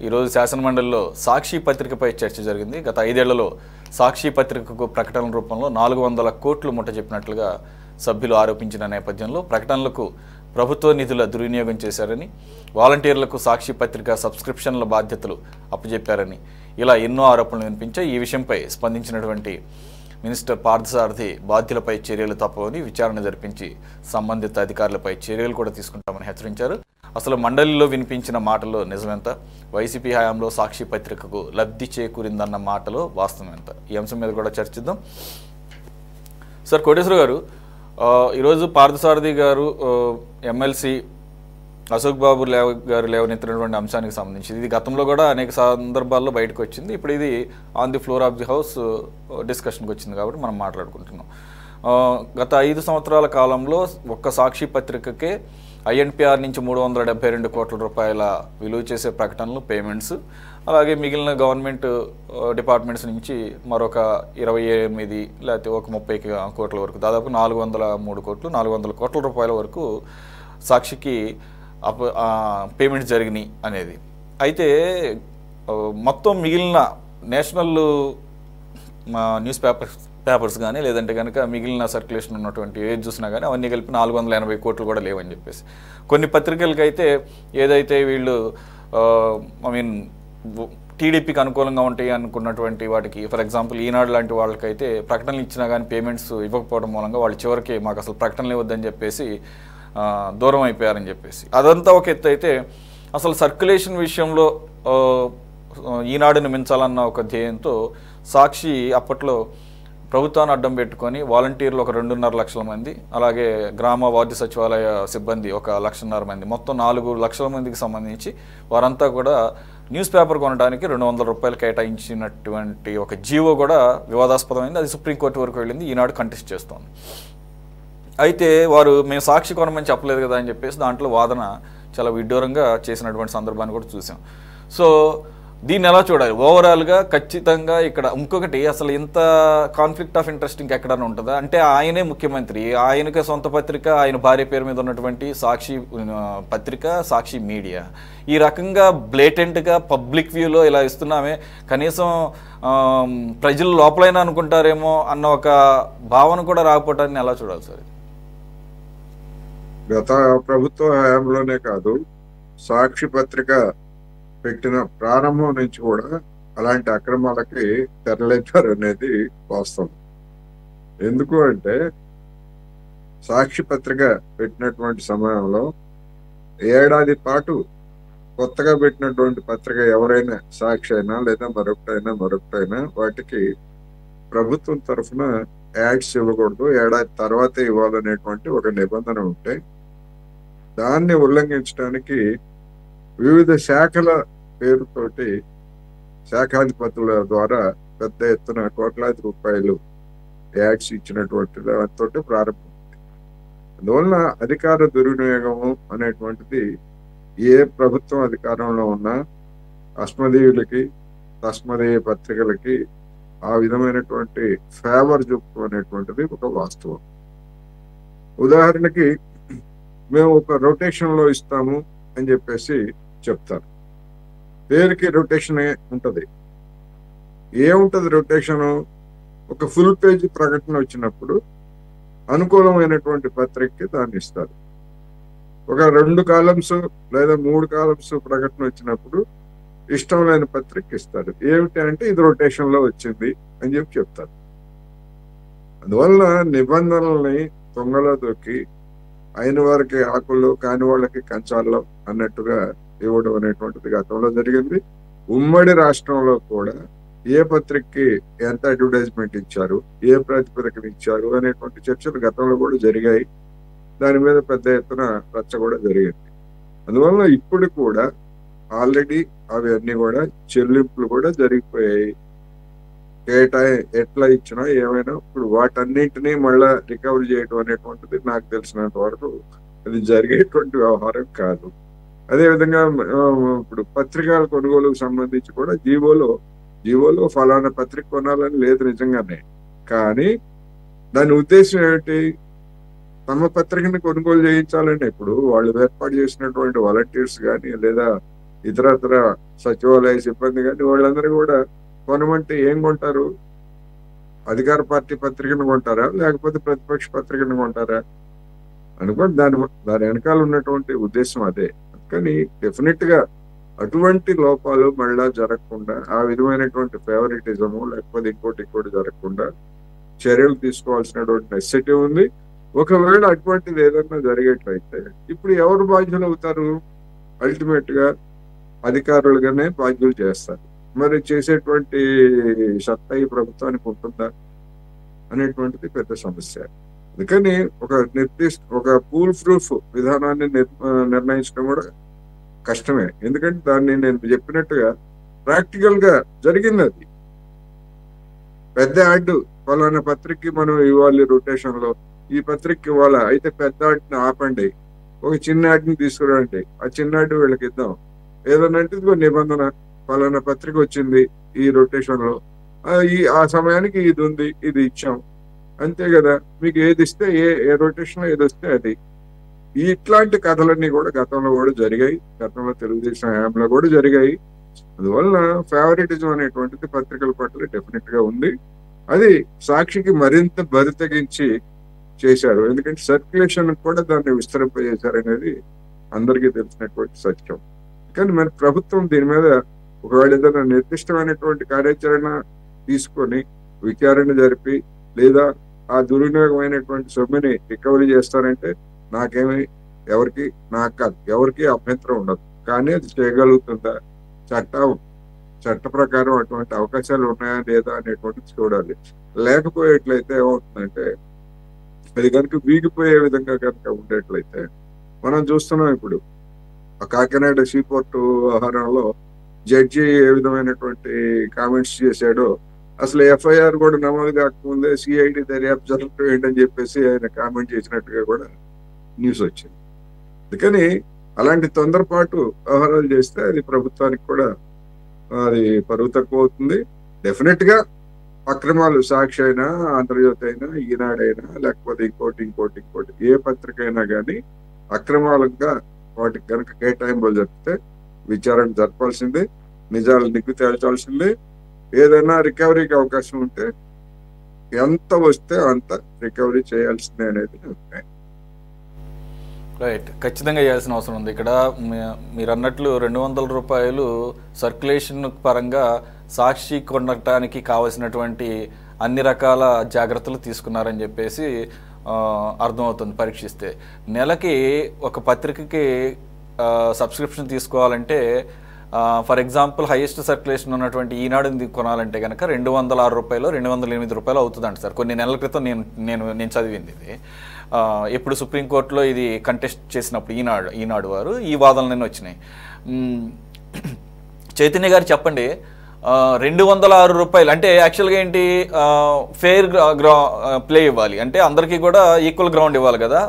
ఈరోజు శాసనమండలిలో సాక్షి పత్రికపై చర్చ జరిగింది. గత 5 ఏళ్లలో సాక్షి పత్రికకు ప్రకటనల రూపంలో 400 కోట్లు ముట్ట చెప్పినట్లుగా సభ్యులు ఆరోపించిన నేపథ్యంలో ప్రకటనలకు ప్రభుత్వ నిధుల దుర్వినియోగం చేశారని, వాలంటీర్లకు సాక్షి పత్రిక సబ్స్క్రిప్షన్ల బాధ్యతలు అప్పచెప్పారని ఇలా ఎన్నో ఆరోపణలు వినిపించాయి. ఈ విషయంపై స్పందించినటువంటి మినిస్టర్ పార్థసారథి బాధ్యులపై చర్యలు తప్పవని విచారణ జరిపించి సంబంధిత అధికారులపై చర్యలు కూడా తీసుకుంటామని హెచ్చరించారు. అసలు మండలిలో వినిపించిన మాటలో నిజమెంత, వైసీపీ హయాంలో సాక్షి పత్రికకు లబ్ధి చేకూరిందన్న మాటలో వాస్తవం ఎంత, ఈ అంశం మీద కూడా చర్చిద్దాం. సార్ కోటేశ్వర గారు, ఈరోజు పార్థసారథి గారు ఎమ్మెల్సీ అశోక్ బాబు గారు లేవనెత్తినటువంటి అంశానికి సంబంధించి ఇది గతంలో కూడా అనేక సందర్భాల్లో బయటకు వచ్చింది. ఇప్పుడు ఇది on the floor of the house డిస్కషన్కి వచ్చింది కాబట్టి మనం మాట్లాడుకుంటున్నాం. గత 5 సంవత్సరాల కాలంలో ఒక్క సాక్షి పత్రికకే ఐఎన్పిఆర్ నుంచి 372 కోట్ల రూపాయల విలువ చేసే ప్రకటనలు, పేమెంట్స్, అలాగే మిగిలిన గవర్నమెంట్ డిపార్ట్మెంట్స్ నుంచి మరొక 28 లేకపోతే ఒక 30 కోట్ల వరకు, దాదాపు 400 కోట్ల రూపాయల వరకు సాక్షికి పేమెంట్స్ జరిగినాయి అనేది. అయితే మొత్తం మిగిలిన నేషనల్ న్యూస్ పేపర్స్ కానీ లేదంటే కనుక మిగిలిన సర్క్యులేషన్ ఉన్నటువంటి ఏది చూసినా కానీ అవన్నీ కలిపి 480 కోట్లు కూడా లేవని చెప్పేసి కొన్ని పత్రికలకి అయితే ఏదైతే వీళ్ళు టీడీపీకి అనుకూలంగా ఉంటాయి అనుకున్నటువంటి వాటికి, ఫర్ ఎగ్జాంపుల్ ఈనాడు లాంటి వాళ్ళకైతే ప్రకటనలు ఇచ్చినా కానీ పేమెంట్స్ ఇవ్వకపోవడం మూలంగా వాళ్ళు చివరికి మాకు అసలు ప్రకటనలు ఇవ్వద్దని చెప్పేసి దూరం అయిపోయారని చెప్పేసి అదంతా ఒక ఎత్తు అయితే, అసలు సర్క్యులేషన్ విషయంలో ఈనాడుని మించాలన్న ఒక ధ్యేయంతో సాక్షి అప్పట్లో ప్రభుత్వాన్ని అడ్డం పెట్టుకొని వాలంటీర్లు ఒక 2.5 లక్షల మంది, అలాగే గ్రామ వార్డు సచివాలయ సిబ్బంది ఒక 1.5 మంది, మొత్తం 4 లక్షల మందికి సంబంధించి వారంతా కూడా న్యూస్ పేపర్ కొనడానికి 200 రూపాయలు కేటాయించినటువంటి ఒక జీవో కూడా వివాదాస్పదమైంది. అది సుప్రీంకోర్టు వరకు వెళ్ళింది. ఈనాడు కంటెస్ట్ చేస్తోంది. అయితే వారు మేము సాక్షి కొనమని చెప్పలేదు కదా అని చెప్పేసి దాంట్లో వాదన చాలా విడ్డూరంగా చేసినటువంటి సందర్భాన్ని కూడా చూసాం. సో దీన్ని ఎలా చూడాలి ఓవరాల్గా? ఖచ్చితంగా ఇక్కడ ఇంకొకటి, అసలు ఇంత కాన్ఫ్లిక్ట్ ఆఫ్ ఇంట్రెస్ట్ ఇంకెక్కడన్నా ఉంటుందా? అంటే ఆయనే ముఖ్యమంత్రి, ఆయనకే సొంత పత్రిక, ఆయన భార్య పేరు మీద ఉన్నటువంటి సాక్షి పత్రిక, సాక్షి మీడియా, ఈ రకంగా బ్లేటెంట్గా పబ్లిక్ వ్యూలో ఇలా ఇస్తున్నామే, కనీసం ప్రజలు లోపలైనా అనుకుంటారేమో అన్న ఒక భావన కూడా రాకపోవటాన్ని ఎలా చూడాలి సార్? గత ప్రభుత్వ హయాంలోనే కాదు, సాక్షి పత్రిక పెట్టిన ప్రారంభం నుంచి కూడా అలాంటి అక్రమాలకి తెరలేపారు అనేది వాస్తవం. ఎందుకు అంటే సాక్షి పత్రిక పెట్టినటువంటి సమయంలో ఏడాది పాటు కొత్తగా పెట్టినటువంటి పత్రిక ఎవరైనా, సాక్షి అయినా లేదా మరొకటైనా వాటికి ప్రభుత్వం తరఫున యాడ్స్ ఇవ్వకూడదు, ఏడాది తర్వాతే ఇవ్వాలనేటువంటి ఒక నిబంధన ఉంటే దాన్ని ఉల్లంఘించడానికి వివిధ శాఖల పేరుతోటి శాఖాధిపతుల ద్వారా పెద్ద ఎత్తున కోట్లాది రూపాయలు యాడ్స్ ఇచ్చినటువంటి దాంతో ప్రారంభమైంది. అందువలన అధికార దుర్వినియోగము అనేటువంటిది ఏ ప్రభుత్వం అధికారంలో ఉన్నా అస్మదీయులకి, తస్మదీయ పత్రికలకి ఆ విధమైనటువంటి ఫేవర్ చూపడం అనేటువంటిది ఒక వాస్తవం. ఉదాహరణకి మేము ఒక రొటేషన్ లో ఇస్తాము అని చెప్పేసి చెప్తారు. పేరుకి రొటేషన్ ఉంటది. ఏముంటది రొటేషన్? ఒక ఫుల్ పేజీ ప్రకటన వచ్చినప్పుడు అనుకూలమైనటువంటి పత్రికకి దాన్ని ఇస్తారు. ఒక 2 కాలమ్స్ లేదా 3 కాలమ్స్ ప్రకటన వచ్చినప్పుడు ఇష్టం లేని పత్రిక ఇస్తారు. ఏమిటి అంటే ఇది రొటేషన్ లో వచ్చింది అని చెప్పి చెప్తారు. అందువల్ల నిబంధనల్ని తొంగలో దొక్కి అయిన వారికి ఆకుల్లో, కాని వాళ్ళకి కంచాల్లో అన్నట్టుగా ఇవ్వడం అనేటువంటిది గతంలో జరిగింది. ఉమ్మడి రాష్ట్రంలో కూడా ఏ పత్రికకి ఎంత అడ్వర్టైజ్మెంట్ ఇచ్చారు, ఏ ప్రాతిపదికన ఇచ్చారు అనేటువంటి చర్చలు గతంలో కూడా జరిగాయి. దాని మీద పెద్ద ఎత్తున రచ్చ కూడా జరిగింది. అందువల్ల ఇప్పుడు కూడా ఆల్రెడీ అవి అన్ని కూడా చెల్లింపులు కూడా జరిగిపోయాయి. ఎట్లా ఇచ్చినా ఏమైనా ఇప్పుడు వాటన్నింటినీ మళ్ళా రికవరీ చేయడం అనేటువంటిది నాకు తెలిసినంత వరకు అది జరిగేటువంటి వ్యవహారం కాదు. అదేవిధంగా ఇప్పుడు పత్రికల కొనుగోలుకు సంబంధించి కూడా జీవోలో ఫలానా పత్రిక కొనాలని లేదు నిజంగానే. కానీ దాని ఉద్దేశం ఏమిటి? తమ పత్రికని కొనుగోలు చేయించాలంటే ఇప్పుడు వాళ్ళు ఏర్పాటు చేసినటువంటి వాలంటీర్స్ కానీ లేదా ఇతరత్ర సచివాలయ సిబ్బంది కానీ వాళ్ళందరూ కూడా కొనమంటే ఏం కొంటారు? అధికార పార్టీ పత్రికను కొంటారా, లేకపోతే ప్రతిపక్ష పత్రికను కొంటారా? అనుకోండి, దాని వెనకాల ఉన్నటువంటి ఉద్దేశం అదే. కానీ డెఫినెట్ గా అటువంటి లోపాలు మళ్ళా జరగకుండా, ఆ విధమైనటువంటి ఫేవరెటిజము లేకపోతే ఇంకోటి జరగకుండా చర్యలు తీసుకోవాల్సినటువంటి నెసెసిటీ ఉంది. ఒకవేళ అటువంటిది ఏదన్నా జరిగేట్లయితే ఇప్పుడు ఎవరు బాధ్యులు అవుతారు? అల్టిమేట్ గా అధికారులుగానే బాధ్యులు చేస్తారు. మరి చేసేటువంటి సత్తా ఈ ప్రభుత్వానికి ఉంటుందా అనేటువంటిది పెద్ద సమస్య. అందుకని ఒక పూల్ ప్రూఫ్ విధానాన్ని నిర్ణయించడం కూడా కష్టమే. ఎందుకంటే దాన్ని నేను చెప్పినట్టుగా ప్రాక్టికల్ గా జరిగింది. అది పెద్ద యాడ్ ఫలానా పత్రికకి మనం ఇవ్వాలి రొటేషన్ లో, ఈ పత్రికకి ఇవ్వాలా, అయితే పెద్ద యాడ్ని ఆపండి, ఒక చిన్న యాడ్ని తీసుకురండి, ఆ చిన్న యాడ్ వీళ్ళకి ఇద్దాం ఏదన్నా అంటే నిబంధన, ఫలానా పత్రిక వచ్చింది ఈ రొటేషన్ లో, ఆ సమయానికి ఇది ఉంది, ఇది ఇచ్చాం, అంతే కదా. మీకు ఏది ఇస్తే ఏ రొటేషన్ లో ఏది వస్తే అది. ఇట్లాంటి కథలన్నీ కూడా గతంలో కూడా జరిగాయి, గతంలో తెలుగుదేశం హయాంలో కూడా జరిగాయి. అందువలన ఫేవరెటిజం అనేటువంటిది పత్రికల పట్ల డెఫినెట్ గా ఉంది. అది సాక్షికి మరింత బరితెగించి చేశారు. ఎందుకంటే సర్క్యులేషన్ కూడా దాన్ని విస్తరింపజేశారు అనేది అందరికీ తెలిసినటువంటి సత్యం. కానీ మరి ప్రభుత్వం దీని మీద ఒకవేళ ఏదైనా నిర్దిష్టమైనటువంటి కార్యాచరణ తీసుకొని విచారణ జరిపి లేదా ఆ దుర్వినియోగమైనటువంటి సొమ్ముని రికవరీ చేస్తారంటే ఎవరికి అభ్యంతరం ఉండదు. కానీ అది చేయగలుగుతుందా, చట్ట ప్రకారం అటువంటి అవకాశాలు ఉన్నాయా లేదా అనేటువంటిది చూడాలి. లేకపోయేట్లయితే ఏమవుతుందంటే అది కనుక వీగిపోయే విధంగా కనుక ఉండేట్లయితే మనం చూస్తున్నాం. ఇప్పుడు ఆ కాకినాడ సీపోర్టు వ్యవహారంలో జడ్జి ఏ విధమైనటువంటి కామెంట్స్ చేశాడో, అసలు ఎఫ్ఐఆర్ కూడా నమోదు కాకముందే సిఐడి దర్యాప్తు జరగటం ఏంటని చెప్పేసి ఆయన కామెంట్ చేసినట్టుగా కూడా న్యూస్ వచ్చింది. అందుకని అలాంటి తొందరపాటు వ్యవహారాలు చేస్తే అది ప్రభుత్వానికి కూడా అది పరువు తక్కువ అవుతుంది. డెఫినెట్ గా అక్రమాలు సాక్షి అయినా, ఆంధ్రజ్యోతి అయినా, ఈనాడైనా, లేకపోతే ఇంకోటి ఏ పత్రిక అయినా కానీ అక్రమాలంగా వాటికి కనుక కేటాయింపులు జరిపితే విచారణ జరపాల్సిందే, నిజాలు నిగ్గు తేల్చాల్సిందే. ఏదైనా రికవరీకి అవకాశం ఉంటే ఎంత వస్తే అంత రికవరీ చేయాల్సిందే అనేది అభిప్రాయం. రైట్, ఖచ్చితంగా చేయాల్సిన అవసరం ఉంది. ఇక్కడ మీరు అన్నట్లు 200 రూపాయలు సర్క్యులేషన్ పరంగా సాక్షి కొనడానికి కావాల్సినటువంటి అన్ని రకాల జాగ్రత్తలు తీసుకున్నారని చెప్పేసి అర్థమవుతుంది పరీక్షిస్తే. నెలకి ఒక పత్రికకి సబ్స్క్రిప్షన్ తీసుకోవాలంటే ఫర్ ఎగ్జాంపుల్ హైయెస్ట్ సర్క్యులేషన్ ఉన్నటువంటి ఈనాడుని కొనాలంటే కనుక 206 రూపాయలు 208 రూపాయలు అవుతుందంట సార్. కొన్ని నెలల క్రితం నేను చదివింది ఇది. ఎప్పుడు సుప్రీంకోర్టులో ఇది కంటెస్ట్ చేసినప్పుడు ఈనాడు వారు ఈ వాదనలన్నీ వచ్చినాయి. చైతన్య గారు చెప్పండి, 206 రూపాయలు అంటే యాక్చువల్గా ఏంటి, ఫెయిర్ ప్లే ఇవ్వాలి అంటే అందరికీ కూడా ఈక్వల్ గ్రౌండ్ ఇవ్వాలి కదా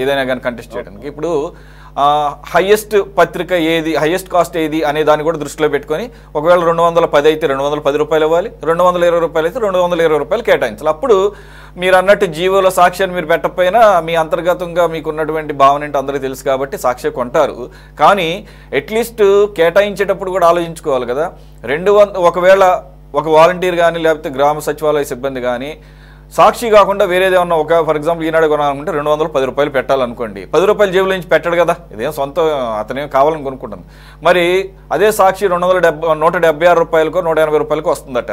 ఏదైనా కానీ కంటెస్ట్ చేయడానికి. ఇప్పుడు హైయెస్ట్ పత్రిక ఏది, హైయెస్ట్ కాస్ట్ ఏది అనే దాన్ని కూడా దృష్టిలో పెట్టుకొని ఒకవేళ 210 అయితే 210 రూపాయలు ఇవ్వాలి, 220 రూపాయలు అయితే 220 రూపాయలు కేటాయించాలి. అప్పుడు మీరు అన్నట్టు జీవోలో సాక్ష్యాన్ని మీరు పెట్టకపోయినా మీ అంతర్గతంగా మీకు ఉన్నటువంటి భావన ఏంటో అందరికీ తెలుసు కాబట్టి సాక్ష్యం కొంటారు. కానీ అట్లీస్ట్ కేటాయించేటప్పుడు కూడా ఆలోచించుకోవాలి కదా. ఒకవేళ ఒక వాలంటీర్ కానీ లేకపోతే గ్రామ సచివాలయ సిబ్బంది కానీ సాక్షి కాకుండా వేరేది ఏమన్నా ఫర్ ఎగ్జాంపుల్ ఈనాడు కొనాలనుకుంటే 210 రూపాయలు పెట్టాలనుకోండి, 10 రూపాయలు జేబుల నుంచి పెట్టాడు కదా, ఇదేం సొంత అతనేం కావాలని కొనుక్కుంటాను. మరి అదే సాక్షి 176 రూపాయలకో 180 రూపాయలకో వస్తుందట,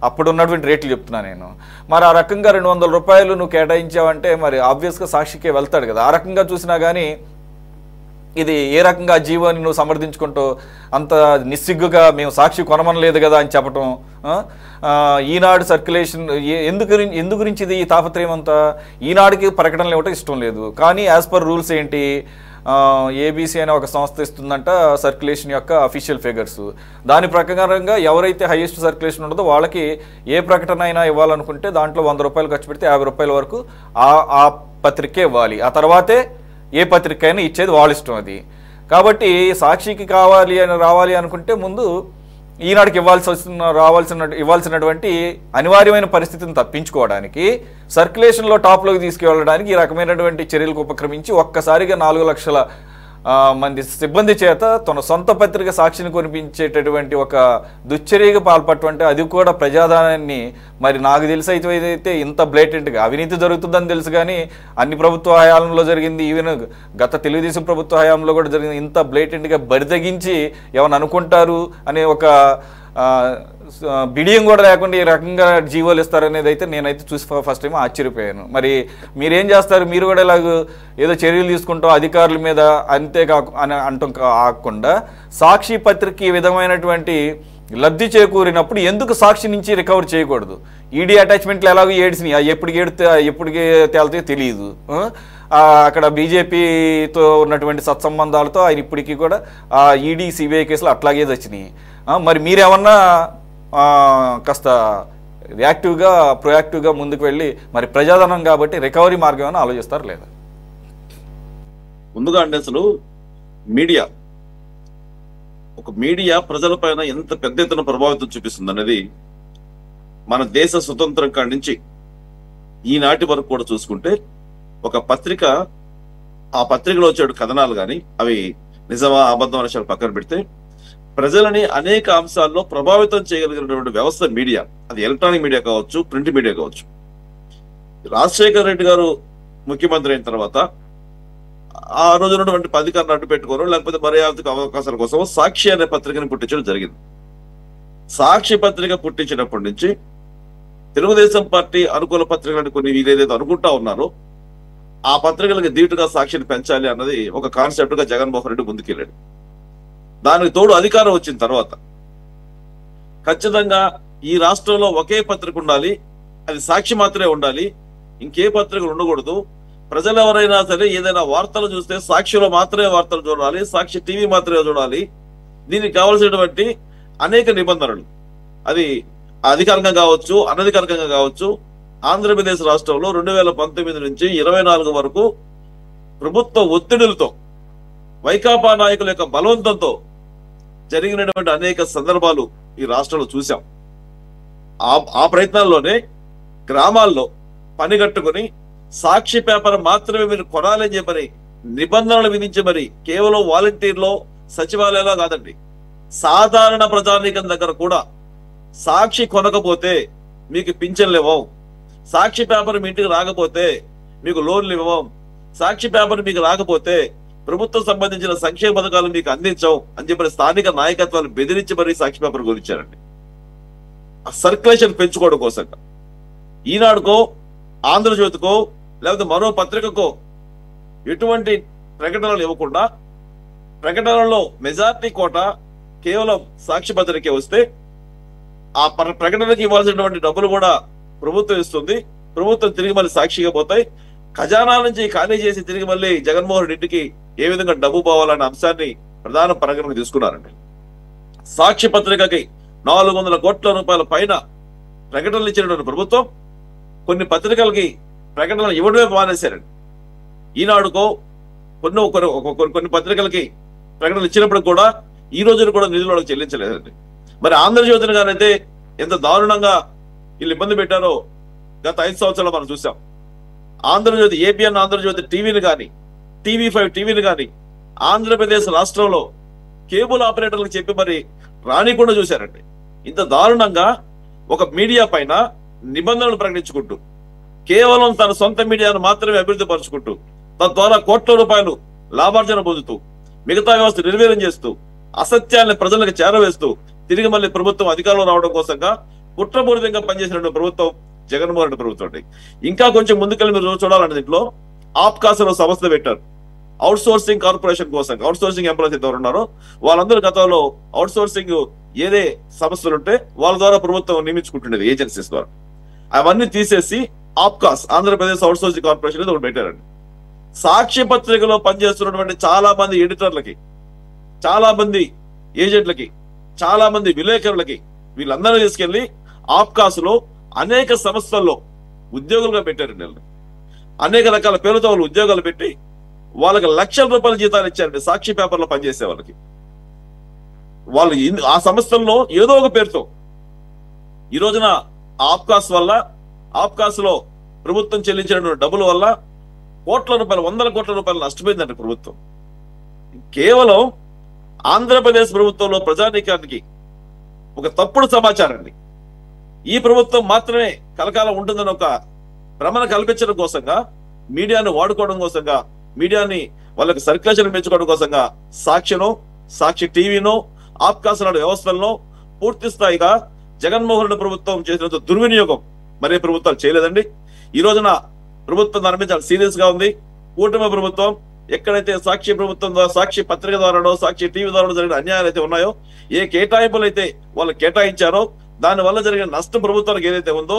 అప్పుడు ఉన్నటువంటి రేట్లు చెప్తున్నా నేను. మరి ఆ రకంగా 200 రూపాయలు నువ్వు కేటాయించావంటే మరి ఆబ్వియస్గా సాక్షికే వెళ్తాడు కదా. ఆ రకంగా చూసినా కానీ ఇది ఏ రకంగా జీవాన్ని నువ్వు సమర్థించుకుంటూ అంత నిస్సిగ్గుగా మేము సాక్షి కొనమనలేదు కదా అని చెప్పటం. ఈనాడు సర్క్యులేషన్ ఎందు గురించి ఇది ఈ తాపత్రయం అంతా? ఈనాడుకి ప్రకటనలు ఇవ్వటం ఇష్టం లేదు, కానీ యాజ్ పర్ రూల్స్ ఏంటి, ఏబీసీ అనే ఒక సంస్థ ఇస్తుందంట సర్క్యులేషన్ యొక్క అఫీషియల్ ఫిగర్స్. దాని ప్రకారంగా ఎవరైతే హైయెస్ట్ సర్క్యులేషన్ ఉంటుందో వాళ్ళకి ఏ ప్రకటన అయినా ఇవ్వాలనుకుంటే దాంట్లో 100 రూపాయలు ఖర్చు పెడితే 50 రూపాయల వరకు ఆ పత్రికే ఇవ్వాలి. ఆ తర్వాతే ఏ పత్రిక అయినా ఇచ్చేది వాళ్ళ ఇష్టం అది. కాబట్టి సాక్షికి రావాలి అనుకుంటే ముందు ఈనాడుకి ఇవ్వాల్సినటువంటి అనివార్యమైన పరిస్థితిని తప్పించుకోవడానికి సర్క్యులేషన్లో టాప్లోకి తీసుకువెళ్ళడానికి ఈ రకమైనటువంటి చర్యలకు ఉపక్రమించి ఒక్కసారిగా 4 లక్షల మంది సిబ్బంది చేత తన సొంత పత్రిక సాక్షిని కొనిపించేటటువంటి ఒక దుశ్చర్యకు పాల్పడటం, అది కూడా ప్రజాధనాన్ని, మరి నాకు తెలిసి అయితే ఇంత బ్లేటెంట్గా అవినీతి జరుగుతుందని తెలుసు కానీ అన్ని ప్రభుత్వ హయాంలో జరిగింది, ఈవెన్ గత తెలుగుదేశం ప్రభుత్వ హయాంలో కూడా జరిగింది, ఇంత బ్లేటెంట్గా బరితెగించి ఏమని అనుకుంటారు అనే ఒక బిడియం కూడా లేకుండా ఈ రకంగా జీవోలు ఇస్తారనేది అయితే నేనైతే చూసి ఫస్ట్ టైం ఆశ్చర్యపోయాను. మరి మీరేం చేస్తారు? మీరు కూడా ఇలాగ ఏదో చర్యలు తీసుకుంటాం అధికారుల మీద అని అంటాం కాకుండా సాక్షి పత్రిక ఈ విధమైనటువంటి లబ్ధి చేకూరినప్పుడు ఎందుకు సాక్షి నుంచి రికవర్ చేయకూడదు? ఈడీ అటాచ్మెంట్లు ఎలాగో ఏడ్చినాయి, ఎప్పటికి తేలితే తెలియదు. అక్కడ బీజేపీతో ఉన్నటువంటి సత్సంబంధాలతో ఆయన ఇప్పటికీ కూడా ఈడీ సిబిఐ కేసులు అట్లాగే వచ్చినాయి. మరి మీరేమన్నా కాస్త ప్రొయాక్టివ్గా ముందుకు వెళ్ళి మరి ప్రజాధనం కాబట్టి రికవరీ మార్గం ఏమైనా ఆలోచిస్తారు లేదా? ముందుగా అండి, అసలు మీడియా ప్రజలపైన ఎంత పెద్ద ఎత్తున ప్రభావితం చూపిస్తుంది అనేది మన దేశ స్వతంత్రం కాడి నుంచి ఈనాటి వరకు కూడా చూసుకుంటే, ఒక పత్రిక, ఆ పత్రికలో వచ్చే కథనాలు కానీ అవి నిజమా అబద్ధం అనే పక్కన పెడితే ప్రజలని అనేక అంశాల్లో ప్రభావితం చేయగలిగినటువంటి వ్యవస్థ మీడియా. అది ఎలక్ట్రానిక్ మీడియా కావచ్చు, ప్రింట్ మీడియా కావచ్చు. రాజశేఖర రెడ్డి గారు ముఖ్యమంత్రి అయిన తర్వాత ఆ రోజు ఉన్నటువంటి అధికారులను అడ్డు పెట్టుకోవడం, లేకపోతే మర్యాదకు అవకాశాల కోసం సాక్షి అనే పత్రికను పుట్టించడం జరిగింది. సాక్షి పత్రిక పుట్టించినప్పటి నుంచి తెలుగుదేశం పార్టీ అనుకూల పత్రికలను కొన్ని వీలేదో అనుకుంటా ఉన్నారో ఆ పత్రికలకు ధీటుగా సాక్షిని పెంచాలి అన్నది ఒక కాన్సెప్ట్ గా జగన్మోహన్ రెడ్డి ముందుకెళ్ళాడు. దానికి తోడు అధికారం వచ్చిన తర్వాత ఖచ్చితంగా ఈ రాష్ట్రంలో ఒకే పత్రిక ఉండాలి, అది సాక్షి మాత్రమే ఉండాలి, ఇంకే పత్రికలు ఉండకూడదు. ప్రజలు ఎవరైనా సరే ఏదైనా వార్తలు చూస్తే సాక్షిలో మాత్రమే వార్తలు చూడాలి, సాక్షి టీవీ మాత్రమే చూడాలి. దీనికి కావాల్సినటువంటి అనేక నిబంధనలు, అది అధికారికంగా కావచ్చు, అనధికారికంగా కావచ్చు, ఆంధ్రప్రదేశ్ రాష్ట్రంలో 2019 నుంచి 24 వరకు ప్రభుత్వ ఒత్తిడులతో, వైకాపా నాయకుల యొక్క బలవంతంతో జరిగినటువంటి అనేక సందర్భాలు ఈ రాష్ట్రంలో చూసాం. ఆ ప్రయత్నాల్లోనే గ్రామాల్లో పనిగట్టుకుని సాక్షి పేపర్ మాత్రమే మీరు కొనాలని చెప్పని నిబంధనలు విధించి, మరి కేవలం వాలంటీర్లో సచివాలయంలో కాదండి, సాధారణ ప్రజానీకం దగ్గర కూడా సాక్షి కొనకపోతే మీకు పింఛన్లు ఇవ్వం, సాక్షి పేపర్ మీ ఇంటికి రాకపోతే మీకు లోన్లు ఇవ్వం, సాక్షి పేపర్ మీకు రాకపోతే ప్రభుత్వం సంబంధించిన సంక్షేమ పథకాలు మీకు అందించవు అని చెప్పిన స్థానిక నాయకత్వాలు బెదిరించి మరీ సాక్షి పేపర్ గురించారండి. ఆ సర్క్యులేషన్ పెంచుకోవడం కోసం ఈనాడుకో, ఆంధ్రజ్యోతికో, లేకపోతే మరో పత్రికకో ఎటువంటి ప్రకటనలు ఇవ్వకుండా ప్రకటనలో మెజార్టీ కోట కేవలం సాక్షి పత్రికే వస్తే ఆ ప్రకటనకి ఇవ్వాల్సినటువంటి డబ్బులు కూడా ప్రభుత్వం ఇస్తుంది. ప్రభుత్వం తిరిగి మళ్ళీ సాక్షిగా పోతాయి. ఖజానా నుంచి ఖాళీ చేసి తిరిగి మళ్ళీ జగన్మోహన్ రెడ్డికి ఏ విధంగా డబ్బు పోవాలనే అంశాన్ని ప్రధాన పరిగణనకు తీసుకున్నారండి. సాక్షి పత్రికకి 400 కోట్ల రూపాయల పైన ప్రకటనలు ఇచ్చినటువంటి ప్రభుత్వం కొన్ని పత్రికలకి ప్రకటనలు ఇవ్వడమే మానేశారండి. ఈనాడుకో కొన్ని పత్రికలకి ప్రకటనలు ఇచ్చినప్పుడు కూడా ఈ రోజున కూడా నిధులు వాళ్ళకి చెల్లించలేదండి. మరి ఆంధ్రజ్యోతిని గారైతే ఎంత దారుణంగా వీళ్ళు ఇబ్బంది పెట్టారో గత 5 సంవత్సరాలు మనం చూసాం. ఆంధ్రజ్యోతి, ఏబిఎన్ ఆంధ్రజ్యోతి టీవీని కానీ, TV5 టీవీని కానీ ఆంధ్రప్రదేశ్ రాష్ట్రంలో కేబుల్ ఆపరేటర్లకు చెప్పి మరి రానికుండా చూశారండి. ఇంత దారుణంగా ఒక మీడియా పైన నిబంధనలు ప్రకటించుకుంటూ, కేవలం తన సొంత మీడియాను మాత్రమే అభివృద్ధి పరుచుకుంటూ, తద్వారా కోట్ల రూపాయలు లాభార్జన పొందుతూ, మిగతా వ్యవస్థ నిర్వీర్యం చేస్తూ, అసత్యాన్ని ప్రజలకు చేరవేస్తూ తిరిగి మళ్ళీ ప్రభుత్వం అధికారంలో రావడం కోసంగా కుట్రపూరితంగా పనిచేసినటువంటి ప్రభుత్వం జగన్మోహన్ రెడ్డి ప్రభుత్వం అండి. ఇంకా కొంచెం ముందుకెళ్ళి మీరు చూడాలంటే దీంట్లో ఆప్కాస్ అనే సంస్థ పెట్టారు అవుట్ సోర్సింగ్ కార్పొరేషన్ కోసం. అవుట్ సోర్సింగ్ ఎంప్లాయీస్ ఎవరు ఉన్నారో వాళ్ళందరూ గతంలో అవుట్ సోర్సింగ్ ఏదే సంస్థలు ఉంటే వాళ్ళ ద్వారా ప్రభుత్వం నియమించుకుంటుండేది ఏజెన్సీస్ ద్వారా. అవన్నీ తీసేసి APCOS, Andhra Pradesh out sourcing corporation ఒకటి పెట్టారండి. సాక్షి పత్రికలో పనిచేస్తున్నటువంటి చాలా మంది ఎడిటర్లకి, చాలా మంది ఏజెంట్లకి, చాలా మంది విలేకరులకి వీళ్ళందరినీ తీసుకెళ్లి ఆప్కాస్ లో అనేక సంస్థల్లో ఉద్యోగులుగా పెట్టారండి. అనేక రకాల పేరుతో వాళ్ళు ఉద్యోగాలు పెట్టి వాళ్ళకి లక్షల రూపాయల జీతాలు ఇచ్చారండి సాక్షి పేపర్లో పనిచేసే వాళ్ళకి. వాళ్ళు ఆ సంస్థల్లో ఏదో ఒక పేరుతో ఈ రోజున ఆప్కాస్ వల్ల, ఆప్కాస్ లో ప్రభుత్వం చెల్లించిన డబ్బుల వల్ల కోట్ల రూపాయలు, 100 కోట్ల రూపాయలు నష్టపోయిందండి ప్రభుత్వం. కేవలం ఆంధ్రప్రదేశ్ ప్రభుత్వంలో ప్రజానీకానికి ఒక తప్పుడు సమాచారాన్ని ఈ ప్రభుత్వం మాత్రమే కలకాలం ఉంటుందని ఒక భ్రమను కల్పించడం కోసంగా, మీడియాను వాడుకోవడం కోసంగా, మీడియాని వాళ్ళకి సర్క్యులేషన్ పెంచుకోవడం కోసంగా సాక్షినో, సాక్షి టీవీనో, ఆప్కాస్ లాంటి వ్యవస్థలను పూర్తి స్థాయిగా జగన్మోహన్ రెడ్డి ప్రభుత్వం చేసినంత దుర్వినియోగం మరే ప్రభుత్వాలు చేయలేదండి. ఈ రోజున ప్రభుత్వం దాని మీద చాలా సీరియస్ గా ఉంది. కూటమి ప్రభుత్వం ఎక్కడైతే సాక్షి ప్రభుత్వం ద్వారా, సాక్షి పత్రిక ద్వారానో, సాక్షి టీవీ ద్వారా జరిగిన అన్యాయాలు అయితే ఉన్నాయో, ఏ కేటాయింపులు అయితే వాళ్ళు కేటాయించారో దాని వల్ల జరిగిన నష్టం ప్రభుత్వానికి ఏదైతే ఉందో,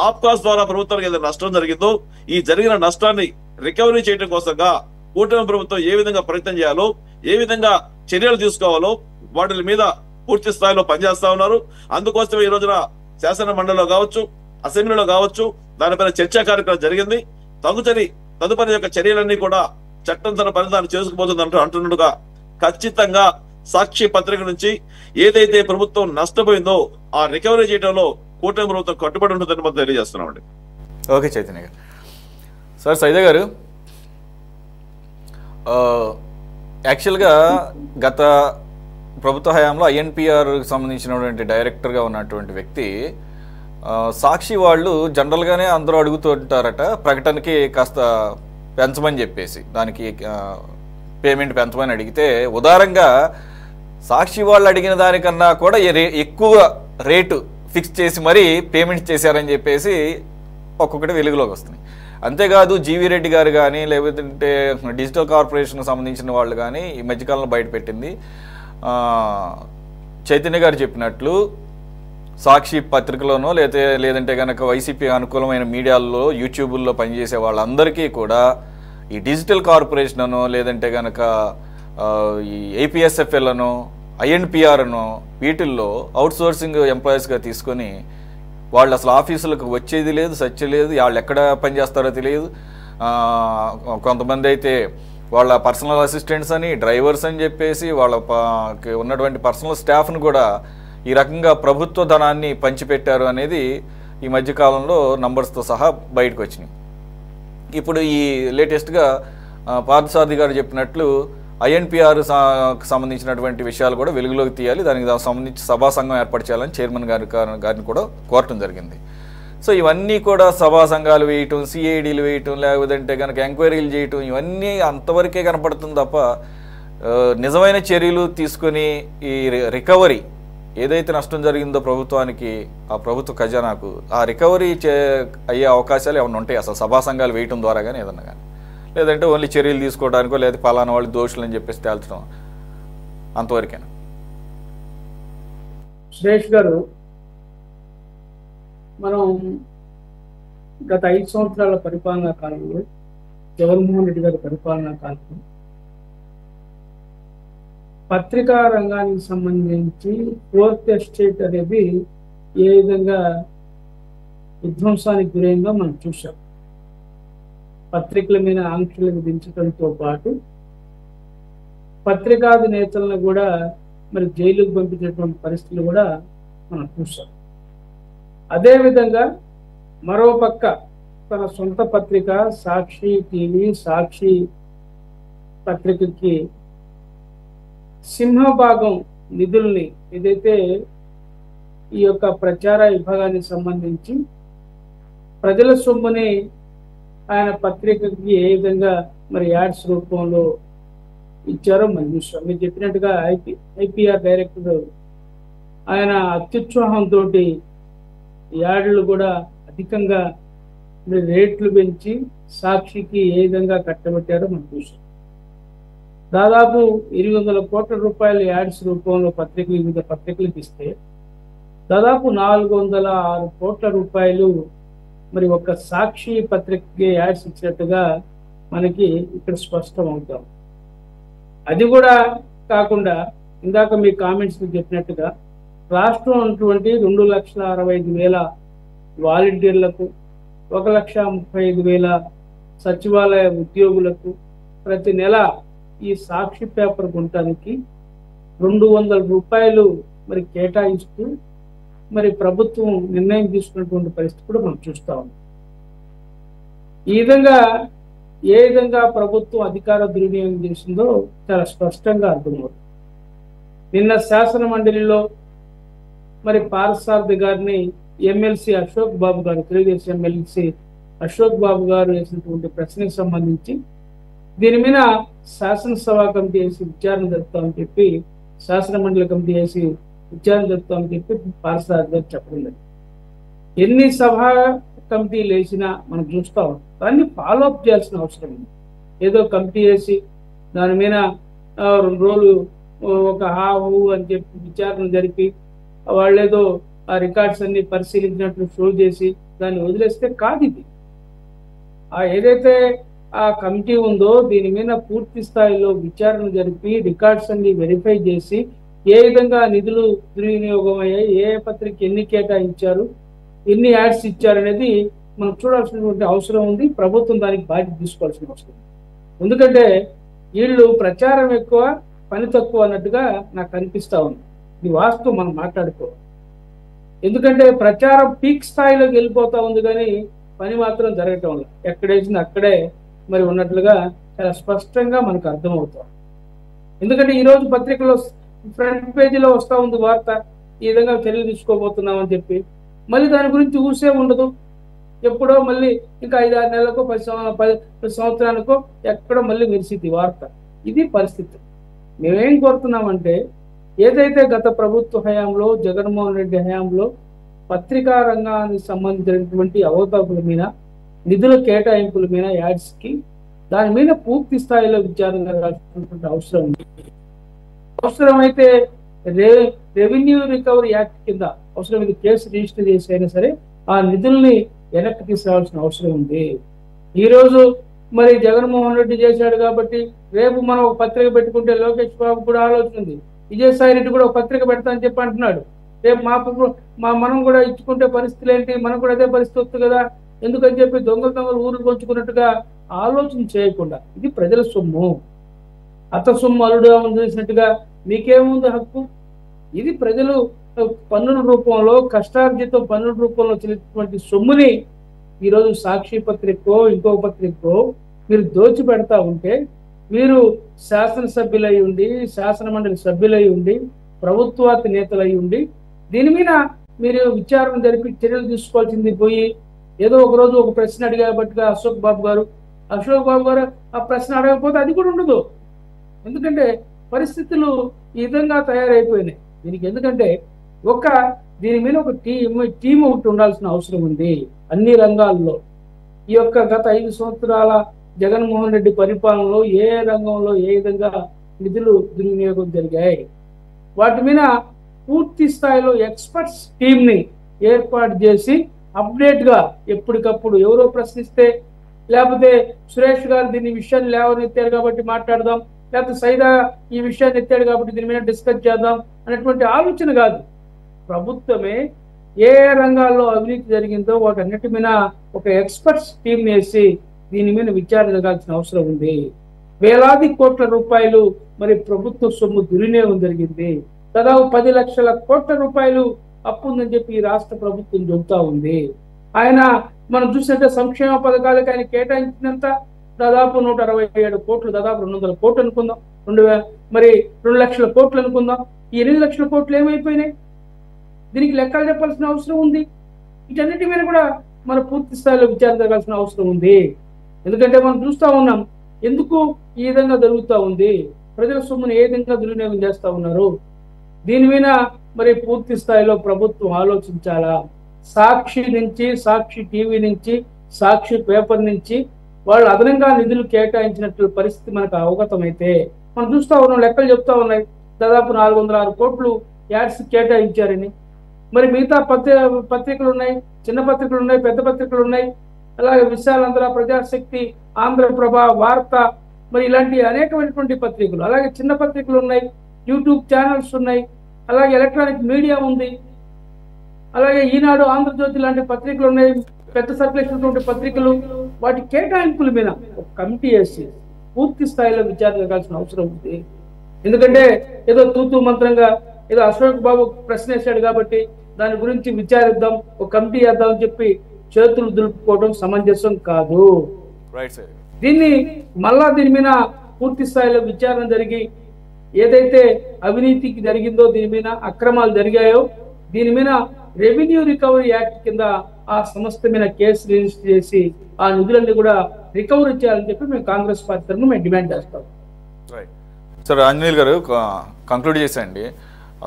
ఆప్కాస్ ద్వారా ప్రభుత్వానికి ఏదైతే నష్టం జరిగిందో, ఈ జరిగిన నష్టాన్ని రికవరీ చేయడం కోసంగా కూటమి ప్రభుత్వం ఏ విధంగా ప్రయత్నం చేయాలో, ఏ విధంగా చర్యలు తీసుకోవాలో వాటి మీద పూర్తి స్థాయిలో పనిచేస్తా ఉన్నారు. అందుకోసమే ఈ రోజున శాసన మండలిలో కావచ్చు, అసెంబ్లీలో కావచ్చు దానిపైన చర్చా కార్యక్రమం జరిగింది. తదుపరి యొక్క చర్యలన్నీ కూడా చట్టం తన పని తాను చేసుకుపోతుంది అంటున్నట్టుగా ఖచ్చితంగా సాక్షి పత్రిక నుంచి ఏదైతే ప్రభుత్వం నష్టపోయిందో ఆ రికవరీ చేయడంలో కూటమి ప్రభుత్వం కట్టుబడి ఉంటుందని మనం తెలియజేస్తున్నామండి. ఓకే చైతన్య గారు. సార్ సైదా గారు, యాక్చువల్గా గత ప్రభుత్వ హయాంలో ఐఎన్పిఆర్ సంబంధించినటువంటి డైరెక్టర్గా ఉన్నటువంటి వ్యక్తి సాక్షి వాళ్ళు జనరల్గానే అందరూ అడుగుతుంటారట ప్రకటనకి కాస్త పెంచమని చెప్పేసి, దానికి పేమెంట్ పెంచమని అడిగితే ఉదారంగా సాక్షి వాళ్ళు అడిగిన దానికన్నా కూడా ఎక్కువ రేటు ఫిక్స్ చేసి మరీ పేమెంట్ చేశారని చెప్పేసి ఒక్కొక్కటి వెలుగులోకి వస్తున్నాయి. అంతేకాదు జీవీ రెడ్డి గారు కానీ, లేకపోతే డిజిటల్ కార్పొరేషన్కి సంబంధించిన వాళ్ళు కానీ ఈ మధ్యకాలంలో బయటపెట్టింది చైతన్య గారు చెప్పినట్లు సాక్షి పత్రికలోనో లేదంటే కనుక వైసీపీ అనుకూలమైన మీడియాల్లో, యూట్యూబుల్లో పనిచేసే వాళ్ళందరికీ కూడా ఈ డిజిటల్ కార్పొరేషన్ అనో, లేదంటే కనుక ఈ ఏపీఎస్ఎఫ్ఎల్ అనో, ఐఎన్పిఆర్ అనో, వీటిల్లో అవుట్సోర్సింగ్ ఎంప్లాయీస్గా తీసుకొని వాళ్ళు అసలు ఆఫీసులకు వచ్చేది లేదు, సత్యం లేదు, వాళ్ళు ఎక్కడ పనిచేస్తారో తెలియదు. కొంతమంది అయితే వాళ్ళ పర్సనల్ అసిస్టెంట్స్ అని, డ్రైవర్స్ అని చెప్పేసి వాళ్ళకి ఉన్నటువంటి పర్సనల్ స్టాఫ్ను కూడా ఈ రకంగా ప్రభుత్వ ధనాన్ని పంచిపెట్టారు అనేది ఈ మధ్యకాలంలో నంబర్స్తో సహా బయటకు వచ్చినాయి. ఇప్పుడు ఈ లేటెస్ట్గా పార్థసారథి గారు చెప్పినట్లు ఐఎన్పిఆర్ సంబంధించినటువంటి విషయాలు కూడా వెలుగులోకి తీయాలి, దానికి సంబంధించి సభా సంఘం ఏర్పాటు చేయాలని చైర్మన్ గారిని కూడా కోరటం జరిగింది. సో ఇవన్నీ కూడా సభా సంఘాలు వేయటం, సిఐడీలు వేయటం, లేకపోతే కనుక ఎంక్వైరీలు చేయటం, ఇవన్నీ అంతవరకే కనపడుతుంది తప్ప నిజమైన చర్యలు తీసుకొని ఈ రికవరీ ఏదైతే నష్టం జరిగిందో ప్రభుత్వానికి, ఆ ప్రభుత్వ ఖజానాకు ఆ రికవరీ అయ్యే అవకాశాలు ఏమైనా ఉంటాయి అసలు సభా సంఘాలు వేయటం ద్వారా కానీ ఏదన్నా కానీ, లేదంటే ఓన్లీ చర్యలు తీసుకోవడానికో లేదా పలానా వాళ్ళు దోషులు అని చెప్పేసి తేల్చడం అంతవరకేనా? సురేష్ గారు, మనం గత 5 సంవత్సరాల పరిపాలనా కాలంలో, జగన్మోహన్ రెడ్డి గారి పరిపాలనా కాలంలో పత్రికా రంగానికి సంబంధించి ఫోర్త్ ఎస్టేట్ అనేది ఏ విధంగా విధ్వంసానికి గురైందో మనం చూసాం. పత్రికల మీద ఆంక్షలు విధించడంతో పాటు పత్రికాధినేతలను కూడా మరి జైలుకు పంపించేటువంటి పరిస్థితులు కూడా మనం చూసాం. అదేవిధంగా మరోపక్క తన సొంత పత్రిక సాక్షి టీవీ, సాక్షి పత్రికకి సింహభాగం నిధుల్ని ఏదైతే ఈ యొక్క ప్రచార విభాగానికి సంబంధించి ప్రజల సొమ్ముని ఆయన పత్రికకి ఏ విధంగా మరి యాడ్స్ రూపంలో ఇచ్చారో మనం చూసాం. మీరు చెప్పినట్టుగా ఐపీఆర్ డైరెక్టర్ ఆయన అత్యుత్సాహంతో యాడ్లు కూడా అధికంగా రేట్లు పెంచి సాక్షికి ఏ విధంగా కట్టబెట్టారో మనం చూసాం. దాదాపు 800 కోట్ల రూపాయల యాడ్స్ రూపంలో వివిధ పత్రికలకు ఇస్తే దాదాపు 406 కోట్ల రూపాయలు మరి ఒక సాక్షి పత్రికకి యాడ్స్ ఇచ్చినట్టుగా మనకి ఇక్కడ స్పష్టం అవుతాం. అది కూడా కాకుండా ఇందాక మీ కామెంట్స్ చెప్పినట్టుగా రాష్ట్రం ఉన్నటువంటి 2,65,000 వాలంటీర్లకు, 1,35,000 సచివాలయ ఉద్యోగులకు ప్రతి నెల ఈ సాక్షి పేపర్ కొనడానికి 200 రూపాయలు మరి కేటాయిస్తూ మరి ప్రభుత్వం నిర్ణయం తీసుకున్నటువంటి పరిస్థితి కూడా మనం చూస్తా ఉన్నాం. ఈ విధంగా ఏ విధంగా ప్రభుత్వం అధికార దుర్వినియోగం చేసిందో చాలా స్పష్టంగా అర్థమవుతుంది. నిన్న శాసన మండలిలో మరి పార్థసారథి గారిని ఎమ్మెల్సీ అశోక్ బాబు గారు, తెలుగుదేశం ఎమ్మెల్సీ అశోక్ బాబు గారు వేసినటువంటి ప్రశ్నకు సంబంధించి దీని మీద శాసనసభ కమిటీ వేసి విచారణ జరుపుతామని చెప్పి, శాసన మండలి కమిటీ వేసి విచారణ జరుపుతామని చెప్పి పార్థసారథి గారు చెప్పడం లేదు. ఎన్ని సభా కమిటీలు వేసినా మనం చూస్తాం, దాన్ని ఫాలోఅప్ చేయాల్సిన అవసరం ఉంది. ఏదో కమిటీ వేసి దాని మీద 2 రోజులు ఒక హావు అని చెప్పి విచారణ జరిపి వాళ్ళేదో ఆ రికార్డ్స్ అన్ని పరిశీలించినట్లు షో చేసి దాన్ని వదిలేస్తే కాదు. ఇది ఏదైతే ఆ కమిటీ ఉందో దీని మీద పూర్తి స్థాయిలో విచారణ జరిపి రికార్డ్స్ అన్ని వెరిఫై చేసి ఏ విధంగా నిధులు దుర్వినియోగం అయ్యాయి, ఏ పత్రిక ఎన్ని కేటాయించారు, ఎన్ని యాడ్స్ ఇచ్చారు అనేది మనం చూడాల్సినటువంటి అవసరం ఉంది. ప్రభుత్వం దానికి బాధ్యత తీసుకోవాల్సిన అవసరం ఉంది. ఎందుకంటే వీళ్ళు ప్రచారం ఎక్కువ, పని తక్కువ అన్నట్టుగా నాకు అనిపిస్తా ఉంది. ఇది వాస్తవం, మనం మాట్లాడుకోవాలి. ఎందుకంటే ప్రచారం పీక్ స్థాయిలోకి వెళ్ళిపోతా ఉంది, కానీ పని మాత్రం జరగటం వల్ల ఎక్కడేసింది అక్కడే మరి ఉన్నట్లుగా చాలా స్పష్టంగా మనకు అర్థమవుతాం. ఎందుకంటే ఈరోజు పత్రికలో ఫ్రంట్ పేజీలో వస్తూ ఉంది వార్త, ఈ విధంగా చర్యలు తీసుకోబోతున్నామని చెప్పి, మళ్ళీ దాని గురించి ఊసే ఉండదు. ఎప్పుడో మళ్ళీ ఇంకా 5-6 నెలలకో 10 సంవత్సరానికో ఎక్కడో మళ్ళీ మెరిసింది వార్త. ఇది పరిస్థితి. మేమేం కోరుతున్నామంటే, ఏదైతే గత ప్రభుత్వ హయాంలో, జగన్మోహన్ రెడ్డి హయాంలో పత్రికా రంగానికి సంబంధించినటువంటి అవకతవకల మీద, నిధుల కేటాయింపుల మీద, యాడ్స్కి దాని మీద పూర్తి స్థాయిలో విచారణ జరగాల్సినటువంటి అవసరం ఉంది. అవసరమైతే రెవెన్యూ రికవరీ యాక్ట్ కింద అవసరమైతే కేసు రిజిస్టర్ చేసి అయినా సరే ఆ నిధుల్ని వెనక్కి తీసుకురావాల్సిన అవసరం ఉంది. ఈరోజు మరి జగన్మోహన్ రెడ్డి చేశాడు కాబట్టి రేపు మనం ఒక పత్రిక పెట్టుకుంటే లోకేష్ బాబు కూడా ఆలోచన ఉంది. విజయసాయి రెడ్డి కూడా ఒక పత్రిక పెడతానని చెప్పి అంటున్నాడు. రేపు మనం కూడా ఇచ్చుకుంటే పరిస్థితులు ఏంటి, మనకు కూడా అదే పరిస్థితి వస్తుంది కదా, ఎందుకని చెప్పి దొంగలు ఊరు పంచుకున్నట్టుగా ఆలోచన చేయకుండా, ఇది ప్రజల సొమ్ము, అత సొమ్ము అల్లుడుగా చేసినట్టుగా మీకేముంది హక్కు? ఇది ప్రజలు పన్నుల రూపంలో, కష్టార్జితం పన్నుల రూపంలో చెల్లినటువంటి సొమ్ముని ఈరోజు సాక్షి పత్రికో ఇంకో పత్రికో మీరు దోచి పెడతా ఉంటే, మీరు శాసనసభ్యులై ఉండి, శాసన మండలి సభ్యులై ఉండి, ప్రభుత్వాతి నేతలై ఉండి దీని మీద మీరు విచారణ జరిపి చర్యలు తీసుకోవాల్సింది పోయి, ఏదో ఒకరోజు ఒక ప్రశ్న అడిగేబట్టుగా అశోక్ బాబు గారు ఆ ప్రశ్న అడగకపోతే అది కూడా ఉండదు. ఎందుకంటే పరిస్థితులు ఈ విధంగా తయారైపోయినాయి దీనికి. ఎందుకంటే దీని మీద ఒక టీం ఒకటి ఉండాల్సిన అవసరం ఉంది అన్ని రంగాల్లో. ఈ యొక్క గత 5 సంవత్సరాల జగన్మోహన్ రెడ్డి పరిపాలనలో ఏ రంగంలో ఏ విధంగా నిధులు దుర్వినియోగం జరిగాయి, వాటి మీద పూర్తి స్థాయిలో ఎక్స్పర్ట్స్ టీంని ఏర్పాటు చేసి అప్డేట్గా ఎప్పటికప్పుడు ఎవరో ప్రశ్నిస్తే, లేకపోతే సురేష్ గారు దీని విషయాన్ని లేవనెత్తారు కాబట్టి మాట్లాడదాం, లేకపోతే సైదా ఈ విషయాన్ని ఎత్తాడు కాబట్టి దీని మీద డిస్కస్ చేద్దాం అనేటువంటి ఆలోచన కాదు. ప్రభుత్వమే ఏ రంగాల్లో అవినీతి జరిగిందో వాటన్నిటి మీద ఒక ఎక్స్పర్ట్స్ టీం వేసి దీని మీద విచారణ జరగాల్సిన అవసరం ఉంది. వేలాది కోట్ల రూపాయలు మరి ప్రభుత్వ సొమ్ము దుర్వినియోగం జరిగింది. దాదాపు 10 లక్షల కోట్ల రూపాయలు అప్పు ఉందని చెప్పి ఈ రాష్ట్ర ప్రభుత్వం చెబుతా ఉంది. ఆయన మనం చూసినట్టే సంక్షేమ పథకాలకు ఆయన కేటాయించినంత దాదాపు 167 కోట్లు, దాదాపు 200 కోట్లు అనుకుందాం, 2 లక్షల కోట్లు అనుకుందాం. ఈ 8 లక్షల కోట్లు ఏమైపోయినాయి? దీనికి లెక్కలు చెప్పాల్సిన అవసరం ఉంది. వీటన్నిటి మీద కూడా మన పూర్తి స్థాయిలో విచారణ జరగాల్సిన అవసరం ఉంది. ఎందుకంటే మనం చూస్తూ ఉన్నాం ఎందుకు ఈ విధంగా జరుగుతూ ఉంది, ప్రజల సొమ్మును ఏ విధంగా దుర్వినియోగం చేస్తూ ఉన్నారు. దీని మీద మరి పూర్తి స్థాయిలో ప్రభుత్వం ఆలోచించాలా. సాక్షి నుంచి, సాక్షి టీవీ నుంచి, సాక్షి పేపర్ నుంచి వాళ్ళు అదనంగా నిధులు కేటాయించినట్లు పరిస్థితి మనకు అవగతమైతే మనం చూస్తూ ఉన్నాం. లెక్కలు చెప్తా ఉన్నాయి, దాదాపు 406 కోట్లు యాడ్స్ కేటాయించారని. మరి మిగతా పత్రికలు ఉన్నాయి, చిన్న పత్రికలు ఉన్నాయి, పెద్ద పత్రికలు ఉన్నాయి, అలాగే విశాలాంధ్ర, ప్రజాశక్తి, ఆంధ్రప్రభ, వార్త, మరి ఇలాంటి అనేకమైనటువంటి పత్రికలు, అలాగే చిన్న పత్రికలు ఉన్నాయి, యూట్యూబ్ ఛానల్స్ ఉన్నాయి, అలాగే ఎలక్ట్రానిక్ మీడియా ఉంది, అలాగే ఈనాడు, ఆంధ్రజ్యోతి లాంటి పత్రికలు ఉన్నాయి, పెద్ద సర్క్యులేషన్ పత్రికలు. వాటి కేటాయింపుల మీద ఒక కమిటీ వేసి పూర్తి స్థాయిలో విచారణ జరగాల్సిన అవసరం ఉంది. ఎందుకంటే ఏదో తూతూ మంత్రంగా ఏదో అశోక్ బాబు ప్రశ్న వేశాడు కాబట్టి దాని గురించి విచారిద్దాం, ఒక కమిటీ వేద్దాం అని చెప్పి చేతులు దులుపుకోవడం సమంజసం కాదు. Right sir. దీన్ని మళ్ళా దీని మీద పూర్తి స్థాయిలో విచారణ జరిగి ఏదైతే అవినీతికి జరిగిందో, దీని మీద అక్రమాలు జరిగాయో, దీని మీద రెవెన్యూ రికవరీ యాక్ట్ కింద ఆ సంస్థ మీద కేసు రిజిస్టర్ చేసి ఆ నిధులన్నీ కూడా రికవరీ చేయాలని చెప్పి మేము కాంగ్రెస్ పార్టీ తరఫున మేము డిమాండ్ చేస్తాం. సార్ ఆంజనేయులు గారు కంక్లూడ్ చేసేయండి.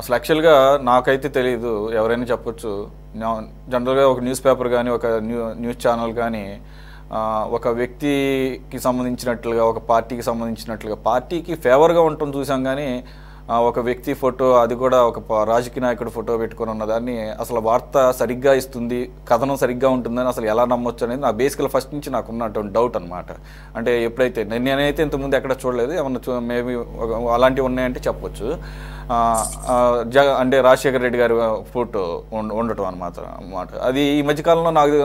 అసలు యాక్చువల్గా నాకైతే తెలియదు, ఎవరైనా చెప్పొచ్చు. జనరల్గా ఒక న్యూస్ పేపర్ కానీ ఒక న్యూస్ ఛానల్ కానీ ఒక వ్యక్తికి సంబంధించినట్లుగా, ఒక పార్టీకి సంబంధించినట్లుగా, పార్టీకి ఫేవర్గా ఉండటం చూసాం. కానీ ఒక వ్యక్తి ఫోటో, అది కూడా ఒక రాజకీయ నాయకుడు ఫోటో పెట్టుకొని ఉన్నదాన్ని అసలు వార్త సరిగ్గా ఇస్తుంది, కథనం సరిగ్గా ఉంటుందని అసలు ఎలా నమ్మొచ్చు అనేది నా బేసికల్ ఫస్ట్ నుంచి నాకు ఉన్నటువంటి డౌట్ అనమాట. అంటే ఎప్పుడైతే నేనైతే ఇంతకుముందు ఎక్కడ చూడలేదు, ఏమన్నా మేబీ అలాంటివి ఉన్నాయంటే చెప్పొచ్చు. అంటే రాజశేఖర రెడ్డి గారి ఫోటో ఉండటం అన్నమాట. అది ఈ మధ్యకాలంలో నాకు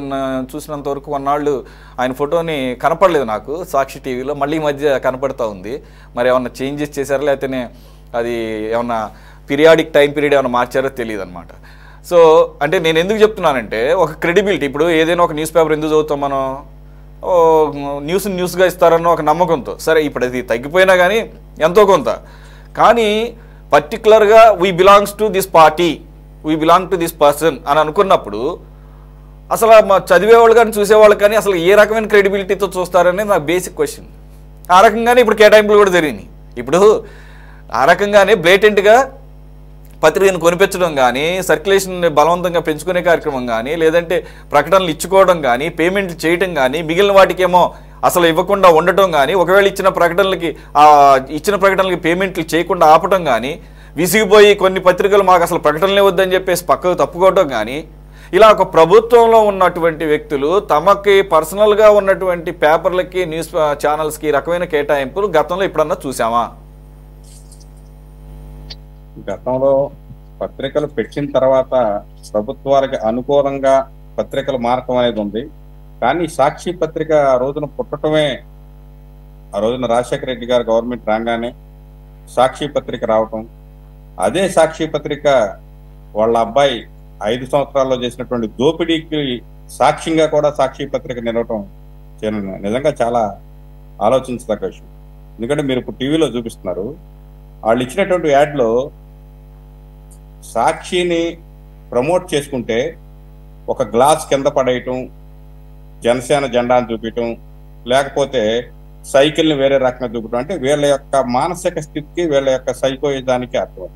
చూసినంత వరకు కొన్నాళ్ళు ఆయన ఫోటోని కనపడలేదు నాకు సాక్షి టీవీలో, మళ్ళీ ఈ మధ్య కనపడతా ఉంది. మరి ఏమన్నా చేంజెస్ చేశారా, లేకపోతే అది ఏమన్నా పీరియాడిక్ టైం పీరియడ్ ఏమైనా మార్చారో తెలియదు అనమాట. సో అంటే నేను ఎందుకు చెప్తున్నానంటే, ఒక క్రెడిబిలిటీ, ఇప్పుడు ఏదైనా ఒక న్యూస్ పేపర్ ఎందుకు చదువుతాం మనం, న్యూస్గా ఇస్తారన్న ఒక నమ్మకంతో. సరే ఇప్పుడు అది తగ్గిపోయినా కానీ ఎంతో కొంత, కానీ పర్టికులర్గా we belongs to this party, we belong to this person అని అనుకున్నప్పుడు అసలు మా చదివేవాళ్ళు కానీ చూసేవాళ్ళు కానీ అసలు ఏ రకమైన క్రెడిబిలిటీతో చూస్తారనేది నాకు బేసిక్ క్వశ్చన్. ఆ రకంగానే ఇప్పుడు కేటాయింపులు కూడా జరిగినాయి. ఇప్పుడు ఆ రకంగానే బ్లేటెంట్గా పత్రికను కొనిపించడం కానీ, సర్క్యులేషన్ బలవంతంగా పెంచుకునే కార్యక్రమం కానీ, లేదంటే ప్రకటనలు ఇచ్చుకోవడం కానీ, పేమెంట్లు చేయటం కానీ, మిగిలిన వాటికేమో అసలు ఇవ్వకుండా ఉండటం కానీ, ఒకవేళ ఇచ్చిన ప్రకటనలకి పేమెంట్లు చేయకుండా ఆపటం కానీ, విసిగిపోయి కొన్ని పత్రికలు మాకు అసలు ప్రకటనలే వద్దని చెప్పేసి పక్కకు తప్పుకోవటం కానీ, ఇలా ఒక ప్రభుత్వంలో ఉన్నటువంటి వ్యక్తులు తమకి పర్సనల్గా ఉన్నటువంటి పేపర్లకి, న్యూస్ ఛానల్స్కి రకమైన కేటాయింపులు గతంలో ఎప్పుడన్నా చూసామా? గతంలో పత్రికలు పెట్టిన తర్వాత ప్రభుత్వాలకు అనుకూలంగా పత్రికలు మారటం అనేది ఉంది. కానీ సాక్షి పత్రిక ఆ రోజున పుట్టడమే, ఆ రోజున రాజశేఖర రెడ్డి గారు గవర్నమెంట్ రాగానే సాక్షి పత్రిక రావటం, అదే సాక్షి పత్రిక వాళ్ళ అబ్బాయి 5 సంవత్సరాల్లో చేసినటువంటి దోపిడీకి సాక్ష్యంగా కూడా సాక్షి పత్రిక నిలవటం నిజంగా చాలా ఆలోచించదగ్గ విషయం. ఎందుకంటే మీరు ఇప్పుడు టీవీలో చూపిస్తున్నారు, వాళ్ళు ఇచ్చినటువంటి యాడ్లో సాక్షిని ప్రమోట్ చేసుకుంటే ఒక గ్లాస్ కింద పడేయటం, జనసేన జెండాను చూపించటం, లేకపోతే సైకిల్ని వేరే రకంగా చూపించడం, అంటే వీళ్ళ యొక్క మానసిక స్థితికి, వీళ్ళ యొక్క సైకోయిజానికి అర్థం.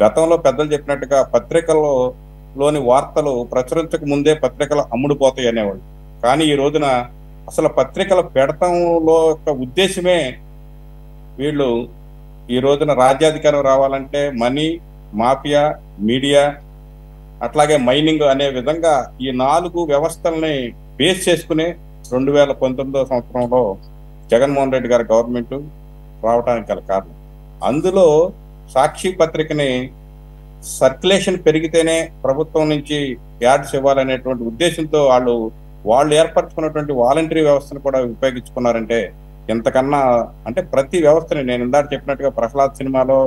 గతంలో పెద్దలు చెప్పినట్టుగా పత్రికల్లోని వార్తలు ప్రచురించక ముందే పత్రికలు అమ్ముడుపోతాయి అనేవాళ్ళు. కానీ ఈ రోజున అసలు పత్రికలు పెడతంలో యొక్క ఉద్దేశమే, వీళ్ళు ఈ రోజున రాజ్యాధికారం రావాలంటే మనీ, మాఫియా, మీడియా, అట్లాగే మైనింగ్ అనే విధంగా ఈ 4 వ్యవస్థల్ని బేస్ చేసుకుని 2019 సంవత్సరంలో జగన్మోహన్ రెడ్డి గారి గవర్నమెంట్ రావడానికి గల కారణం. అందులో సాక్షి పత్రికని సర్క్యులేషన్ పెరిగితేనే ప్రభుత్వం నుంచి యాడ్స్ ఇవ్వాలనేటువంటి ఉద్దేశంతో వాళ్ళు ఏర్పరచుకున్నటువంటి వాలంటరీ వ్యవస్థను కూడా ఉపయోగించుకున్నారంటే ఎంతకన్నా, అంటే ప్రతి వ్యవస్థని, నేను ఇందాక చెప్పినట్టుగా ప్రహ్లాద్ సినిమాలో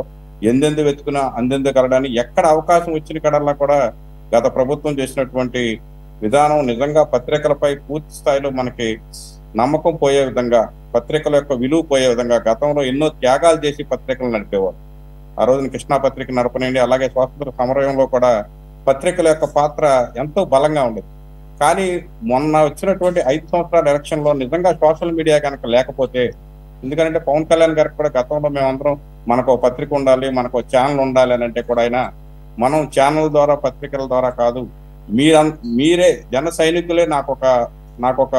ఎందెందు వెతుకున్నా అందెందు కలడాన్ని, ఎక్కడ అవకాశం వచ్చిన కడల్లా కూడా గత ప్రభుత్వం చేసినటువంటి విధానం నిజంగా పత్రికలపై పూర్తి స్థాయిలో మనకి నమ్మకం పోయే విధంగా, పత్రికల యొక్క విలువ పోయే విధంగా గతంలో ఎన్నో త్యాగాలు చేసి పత్రికలు నడిపేవారు. ఆ రోజున కృష్ణా పత్రిక నడపనండి, అలాగే స్వాతంత్ర సమరంలో కూడా పత్రికల యొక్క పాత్ర ఎంతో బలంగా ఉండేది. కానీ మొన్న వచ్చినటువంటి 5 సంవత్సరాల ఎలక్షన్లో నిజంగా సోషల్ మీడియా కనుక లేకపోతే, ఎందుకంటే పవన్ కళ్యాణ్ గారికి కూడా గతంలో మేమందరం మనకు పత్రిక ఉండాలి, మనకు ఛానల్ ఉండాలి అని అంటే కూడా ఆయన, మనం ఛానల్ ద్వారా పత్రికల ద్వారా కాదు, మీరే జన సైనికులే నాకొక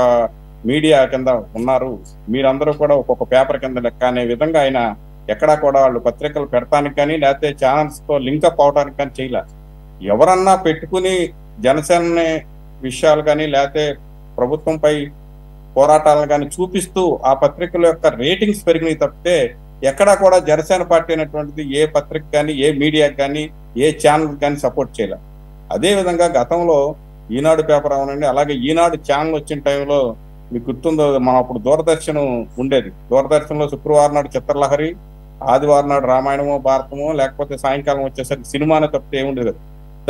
మీడియా కింద ఉన్నారు, మీరందరూ కూడా ఒక్కొక్క పేపర్ కింద లెక్క అనే విధంగా ఆయన ఎక్కడా కూడా వాళ్ళు పత్రికలు పెడతానికి కానీ లేకపోతే ఛానల్స్తో లింకప్ అవడానికి కానీ చేయలే. ఎవరన్నా పెట్టుకుని జనసేన విషయాలు కానీ లేకపోతే ప్రభుత్వంపై పోరాటాలను కానీ చూపిస్తూ ఆ పత్రికల యొక్క రేటింగ్స్ పెరిగినాయి తప్పితే ఎక్కడా కూడా జనసేన పార్టీ అనేటువంటిది ఏ పత్రిక కానీ, ఏ మీడియాకి కానీ, ఏ ఛానల్ కానీ సపోర్ట్ చేయలే. అదేవిధంగా గతంలో ఈనాడు పేపర్ అవనండి, అలాగే ఈనాడు ఛానల్ వచ్చిన టైంలో మీకు గుర్తుందో, మనం అప్పుడు దూరదర్శన్ ఉండేది. దూరదర్శన్లో శుక్రవారం నాడు చిత్రలహరి, ఆదివారం నాడు రామాయణమో భారతమో, లేకపోతే సాయంకాలం వచ్చేసరికి సినిమానే తప్పితే ఏముండేది.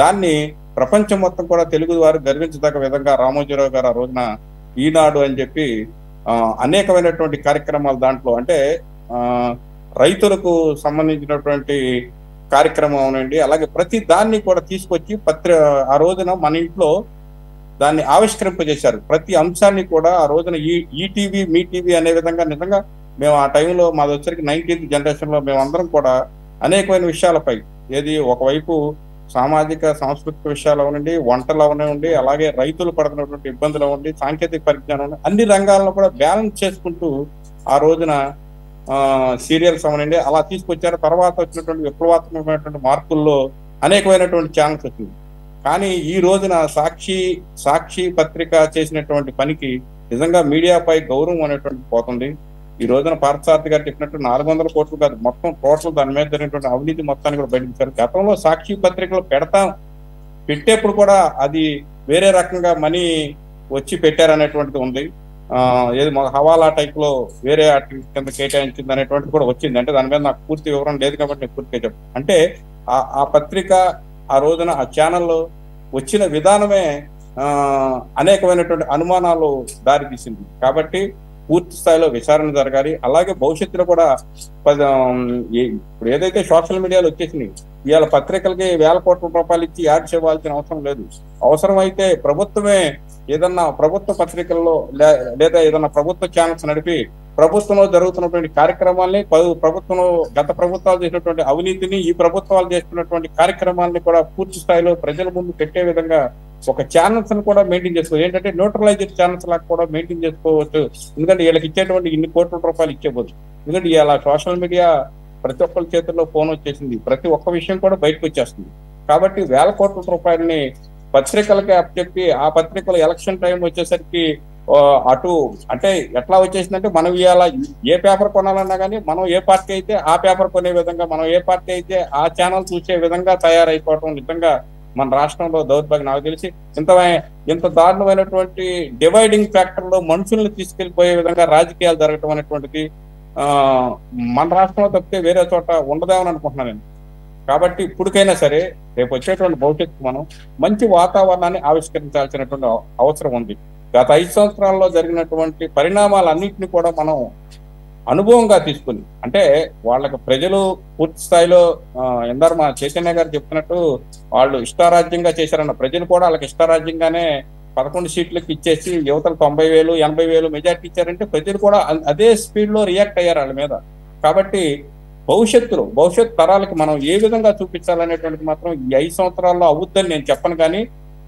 దాన్ని ప్రపంచం మొత్తం కూడా తెలుగు వారు గర్వించదగ్గ విధంగా రామోజీరావు గారు ఆ రోజున ఈనాడు అని చెప్పి అనేకమైనటువంటి కార్యక్రమాలు దాంట్లో అంటే రైతులకు సంబంధించినటువంటి కార్యక్రమం అవునండి, అలాగే ప్రతి దాన్ని కూడా తీసుకొచ్చి ఆ రోజున మన ఇంట్లో దాన్ని ఆవిష్కరింపజేశారు. ప్రతి అంశాన్ని కూడా ఆ రోజున ఈటీవీ మీ టీవీ అనే విధంగా నిజంగా మేము ఆ టైంలో మాది వచ్చరికి 19th జనరేషన్లో మేమందరం కూడా అనేకమైన విషయాలపై ఒకవైపు సామాజిక సాంస్కృతిక విషయాలు అవనండి, వంటలు అవనండి, అలాగే రైతులు పడుతున్నటువంటి ఇబ్బందులు అవ్వండి, సాంకేతిక పరిజ్ఞానం అన్ని రంగాల్లో కూడా బ్యాలెన్స్ చేసుకుంటూ ఆ రోజున సీరియల్స్ అవనండి అలా తీసుకొచ్చారు. తర్వాత వచ్చినటువంటి విప్లవాత్మకమైనటువంటి మార్పుల్లో అనేకమైనటువంటి ఛానల్స్ వచ్చింది. కానీ ఈ రోజున సాక్షి పత్రిక చేసినటువంటి పనికి నిజంగా మీడియాపై గౌరవం అనేటువంటి పోతుంది. ఈ రోజున పార్థసారథి గారు చెప్పినట్టు 400 కోట్లు కాదు, మొత్తం టోటల్ దాని మీద జరిగినటువంటి అవినీతి మొత్తాన్ని కూడా బయటకు. గతంలో సాక్షి పత్రికలు పెట్టేప్పుడు కూడా అది వేరే రకంగా మనీ వచ్చి పెట్టారనేటువంటిది ఉంది. హవాలా టైప్ లో వేరే కింద కేటాయించింది అనేటువంటిది కూడా వచ్చింది. అంటే దాని మీద నాకు పూర్తి వివరణ లేదు కాబట్టి నేను పూర్తిగా చెప్తాను. అంటే ఆ పత్రిక ఆ రోజున ఆ ఛానల్లో వచ్చిన విధానమే అనేకమైనటువంటి అనుమానాలు దారితీసింది. కాబట్టి పూర్తి స్థాయిలో విచారణ జరగాలి. అలాగే భవిష్యత్తులో కూడా ఇప్పుడు ఏదైతే సోషల్ మీడియాలో వచ్చేసినాయి, ఇవాళ పత్రికలకి 1000 కోట్ల రూపాయలు ఇచ్చి యాడ్స్ ఇవ్వాల్సిన అవసరం లేదు. అవసరమైతే ప్రభుత్వమే ఏదన్నా ప్రభుత్వ పత్రికల్లో లేదా ఏదన్నా ప్రభుత్వ ఛానల్స్ నడిపి ప్రభుత్వంలో జరుగుతున్నటువంటి కార్యక్రమాల్ని ప్రభుత్వంలో గత ప్రభుత్వాలు చేసినటువంటి అవినీతిని ఈ ప్రభుత్వాలు చేస్తున్నటువంటి కార్యక్రమాలని కూడా పూర్తి స్థాయిలో ప్రజల ముందు పెట్టే విధంగా ఒక ఛానల్స్ ని కూడా మెయింటైన్ చేసుకోవచ్చు. ఏంటంటే న్యూట్రలైజ్డ్ ఛానల్స్ లాగా కూడా మెయింటైన్ చేసుకోవచ్చు. ఎందుకంటే వీళ్ళకి ఇచ్చేటువంటి ఇన్ని కోట్ల రూపాయలు ఇచ్చేపోవచ్చు. ఎందుకంటే ఇలా సోషల్ మీడియా ప్రతి ఒక్కరి చేతుల్లో ఫోన్ వచ్చేసింది, ప్రతి ఒక్క విషయం కూడా బయటకు వచ్చేస్తుంది. కాబట్టి 1000 కోట్ల రూపాయలని పత్రికలకి అప్పచెప్పి ఆ పత్రికలు ఎలక్షన్ టైం వచ్చేసరికి అటు అంటే ఎట్లా వచ్చేసిందంటే మనం ఇవాళ ఏ పేపర్ కొనాలన్నా కానీ మనం ఏ పార్టీ అయితే ఆ పేపర్ కొనే విధంగా, మనం ఏ పార్టీ అయితే ఆ ఛానల్ చూసే విధంగా తయారైపోవటం నిజంగా మన రాష్ట్రంలో దౌర్భాగ్యం. నాకు తెలిసి ఇంత దారుణమైనటువంటి డివైడింగ్ ఫ్యాక్టర్ లో మనుషుల్ని తీసుకెళ్లిపోయే విధంగా రాజకీయాలు జరగటం అనేటువంటిది మన రాష్ట్రంలో తప్పితే వేరే చోట ఉండదేమని అనుకుంటున్నాను నేను. కాబట్టి ఇప్పటికైనా సరే రేపు వచ్చేటువంటి భవిష్యత్తు మనం మంచి వాతావరణాన్ని ఆవిష్కరించాల్సినటువంటి అవసరం ఉంది. గత 5 సంవత్సరాల్లో జరిగినటువంటి పరిణామాలన్నింటినీ కూడా మనం అనుభవంగా తీసుకుని, అంటే వాళ్ళకి ప్రజలు పూర్తి స్థాయిలో ఎందరు మా చైతన్య గారు చెప్తున్నట్టు వాళ్ళు ఇష్టారాజ్యంగా చేశారన్న, ప్రజలు కూడా వాళ్ళకి ఇష్టారాజ్యంగానే 11 సీట్లకు ఇచ్చేసి యువతలు 90,000 80,000 మెజార్టీ ఇచ్చారంటే ప్రజలు కూడా అదే స్పీడ్ లో రియాక్ట్ అయ్యారు వాళ్ళ మీద. కాబట్టి భవిష్యత్ తరాలకి మనం ఏ విధంగా చూపించాలనేటువంటిది మాత్రం ఈ 5 సంవత్సరాల్లో అవుద్దని నేను చెప్పను. కానీ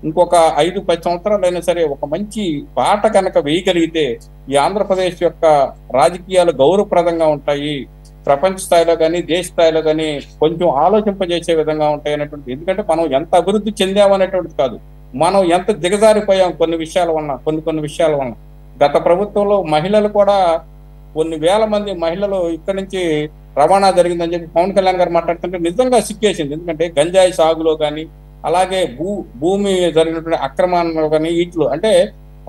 ఇంకొక 5-10 సంవత్సరాలు అయినా సరే ఒక మంచి పాట కనుక వేయగలిగితే ఈ ఆంధ్రప్రదేశ్ యొక్క రాజకీయాలు గౌరవప్రదంగా ఉంటాయి, ప్రపంచ స్థాయిలో కానీ దేశ స్థాయిలో కానీ కొంచెం ఆలోచింపజేసే విధంగా ఉంటాయి అనేటువంటి. ఎందుకంటే మనం ఎంత అభివృద్ధి చెందామనేటువంటిది కాదు, మనం ఎంత దిగజారిపోయాం కొన్ని విషయాల వలన. గత ప్రభుత్వంలో మహిళలు కూడా కొన్ని వేల మంది మహిళలు ఇక్కడి నుంచి రవాణా జరిగిందని చెప్పి పవన్ కళ్యాణ్ గారు మాట్లాడుతుంటే నిజంగా సిగ్గేసింది. ఎందుకంటే గంజాయి సాగులో కానీ అలాగే భూమి జరిగినటువంటి అక్రమాల్లో కానీ వీటిలో అంటే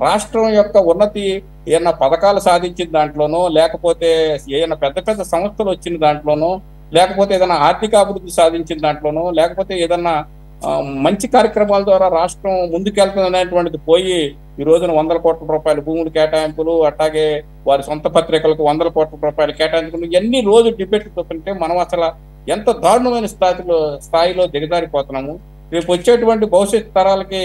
రాష్ట్రం యొక్క ఉన్నతి ఏదైనా పథకాలు సాధించిన దాంట్లోనో, లేకపోతే ఏదైనా పెద్ద సంస్థలు వచ్చిన దాంట్లోనో, లేకపోతే ఏదైనా ఆర్థిక అభివృద్ధి సాధించిన దాంట్లోనో, లేకపోతే ఏదన్నా మంచి కార్యక్రమాల ద్వారా రాష్ట్రం ముందుకెళ్తుంది అనేటువంటిది పోయి ఈ రోజున 100 కోట్ల రూపాయల భూములు కేటాయింపులు, అట్లాగే వారి సొంత పత్రికలకు 100 కోట్ల రూపాయలు కేటాయింపులు ఇవన్నీ రోజు డిబేట్ చూస్తుంటే మనం అసలు ఎంత దారుణమైన స్థాయిలో దిగజారిపోతున్నాము. రేపు వచ్చేటువంటి భవిష్యత్ తరాలకి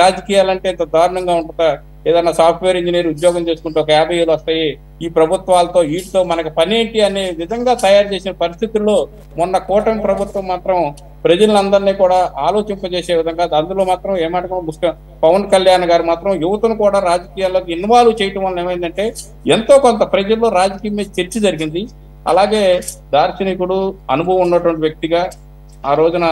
రాజకీయాలంటే ఎంత దారుణంగా ఉంటుందా? ఏదన్నా సాఫ్ట్వేర్ ఇంజనీర్ ఉద్యోగం చేసుకుంటే ఒక 50,000 వస్తాయి, ఈ ప్రభుత్వాలతో వీటితో మనకి పనేంటి అనే విధంగా తయారు చేసిన పరిస్థితుల్లో మొన్న కూటమి ప్రభుత్వం మాత్రం ప్రజలందరినీ కూడా ఆలోచింపజేసే విధంగా, అందులో మాత్రం ఏమంటే పవన్ కళ్యాణ్ గారు మాత్రం యువతను కూడా రాజకీయాల్లోకి ఇన్వాల్వ్ చేయటం వల్ల ఏమైందంటే ఎంతో కొంత ప్రజల్లో రాజకీయం మీద చర్చ జరిగింది. అలాగే దార్శనికుడు, అనుభవం ఉన్నటువంటి వ్యక్తిగా ఆ రోజున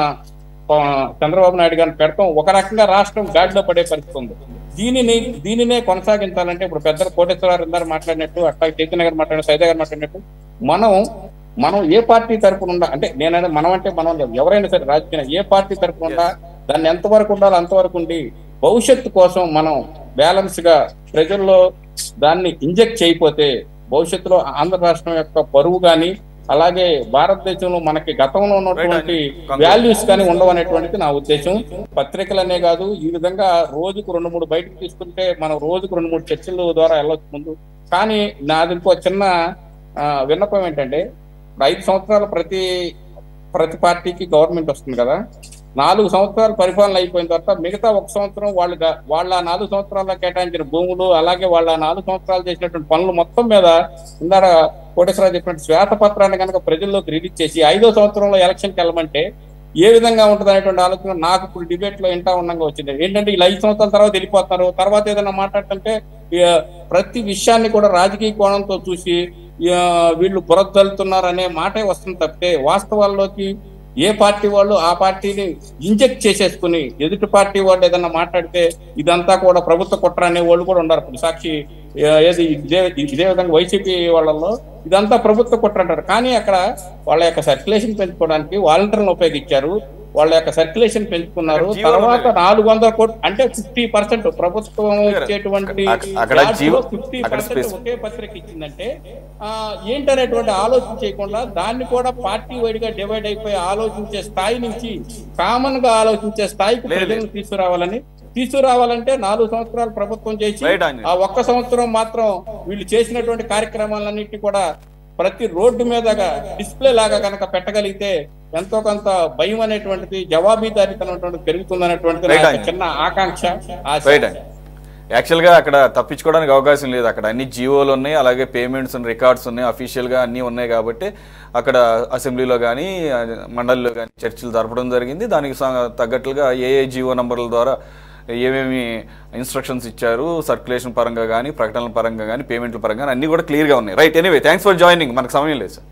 చంద్రబాబు నాయుడు గారిని పెడతాం ఒక రకంగా రాష్ట్రం గాడిలో పడే పరిస్థితి ఉంది. దీనినే కొనసాగించాలంటే ఇప్పుడు పెద్దలు కోటేశ్వరరావు అందరూ మాట్లాడినట్టు, అట్లా చైతన్య గారు మాట్లాడినట్టు, సైదా గారు మాట్లాడినట్టు మనం ఏ పార్టీ తరపున ఉండా, అంటే నేనైనా మనం అంటే మనం ఎవరైనా సరే రాజకీయ ఏ పార్టీ తరపున ఉండా దాన్ని ఎంతవరకు ఉండాలో అంతవరకు ఉండి భవిష్యత్తు కోసం మనం బ్యాలెన్స్ గా ప్రజల్లో దాన్ని ఇంజెక్ట్ చేయకపోతే భవిష్యత్తులో ఆంధ్ర రాష్ట్రం యొక్క పరువు కానీ అలాగే భారతదేశంలో మనకి గతంలో ఉన్నటువంటి Right. వాల్యూస్ కానీ ఉండవు అనేటువంటిది నా ఉద్దేశం. పత్రికలనే కాదు, ఈ విధంగా రోజుకు 2-3 బయటకు తీసుకుంటే మనం రోజుకు 2-3 చర్చల ద్వారా వెళ్ళొచ్చు ముందు. కానీ నాది ఇంకో చిన్న విన్నపం ఏంటంటే, 5 సంవత్సరాలు ప్రతి పార్టీకి గవర్నమెంట్ వస్తుంది కదా, 4 సంవత్సరాలు పరిపాలన అయిపోయిన తర్వాత మిగతా 1 సంవత్సరం వాళ్ళ 4 సంవత్సరాల్లో కేటాయించిన భూములు, అలాగే వాళ్ళ 4 సంవత్సరాలు చేసినటువంటి పనులు మొత్తం మీద ఇందాక కోటేశ్వరరావు చెప్పినట్టు శ్వేతపత్రాన్ని కనుక ప్రజల్లోకి రిలీజ్ చేసి 5వ సంవత్సరంలో ఎలక్షన్కి వెళ్ళమంటే ఏ విధంగా ఉంటుంది అనేటువంటి ఆలోచన నాకు ఇప్పుడు డిబేట్ లో ఇంటా ఉన్నంగా వచ్చింది. ఏంటంటే ఇలా 5 సంవత్సరాల తర్వాత వెళ్ళిపోతున్నారు, తర్వాత ఏదైనా మాట్లాడుతుంటే ప్రతి విషయాన్ని కూడా రాజకీయ కోణంతో చూసి వీళ్ళు బురదలుతున్నారు అనే మాటే వస్తుంది తప్పితే, వాస్తవాల్లోకి ఏ పార్టీ వాళ్ళు ఆ పార్టీని ఇంజెక్ట్ చేసేసుకుని ఎదుటి పార్టీ వాళ్ళు ఏదన్నా మాట్లాడితే ఇదంతా కూడా ప్రభుత్వ కుట్ర అనే వాళ్ళు కూడా ఉన్నారు. ఇప్పుడు సాక్షి ఇదే విధంగా వైసీపీ వాళ్ళల్లో ఇదంతా ప్రభుత్వ కుట్ర అంటారు. కానీ అక్కడ వాళ్ళ యొక్క సర్క్యులేషన్ పెంచుకోవడానికి వాలంటీర్లను ఉపయోగించారు, వాళ్ళ యొక్క సర్క్యులేషన్ పెంచుకున్నారు. తర్వాత 400 కోట్లు అంటే 50% ప్రభుత్వం ఇచ్చేటువంటి 50% ఒకే పత్రిక ఇచ్చిందంటే ఏంటనేటువంటి ఆలోచన చేయకుండా దాన్ని కూడా పార్టీ వైడ్గా డివైడ్ అయిపోయి ఆలోచించే స్థాయి నుంచి కామన్ గా ఆలోచించే స్థాయికి ప్రజలను తీసుకురావాలంటే 4 సంవత్సరాలు ప్రభుత్వం చేసి ఆ 1 సంవత్సరం మాత్రం వీళ్ళు చేసినటువంటి కార్యక్రమాలన్నింటినీ కూడా ప్రతి రోడ్డు మీదగా డిస్ప్లే లాగా కనుక పెట్టగలిగితే ఎంతో కొంత భయం అనేటువంటిది, జవాబుదారీతనం పెరుగుతుందనేటువంటిది చిన్న ఆకాంక్ష. యాక్చువల్గా అక్కడ తప్పించుకోవడానికి అవకాశం లేదు. అక్కడ అన్ని జీవోలు ఉన్నాయి, అలాగే పేమెంట్స్ రికార్డ్స్ ఉన్నాయి, అఫీషియల్గా అన్నీ ఉన్నాయి. కాబట్టి అక్కడ అసెంబ్లీలో కానీ మండలిలో కానీ చర్చలు జరపడం జరిగింది. దానికి తగ్గట్లుగా ఏ జీవో నంబర్ల ద్వారా ఏమేమి ఇన్స్ట్రక్షన్స్ ఇచ్చారు, సర్క్యులేషన్ పరంగా కానీ ప్రకటనల పరంగా కానీ పేమెంట్ల పరంగా కానీ అన్నీ కూడా క్లియర్గా ఉన్నాయి. Right, anyway thanks for joining. మనకు సమయం లేదు సార్.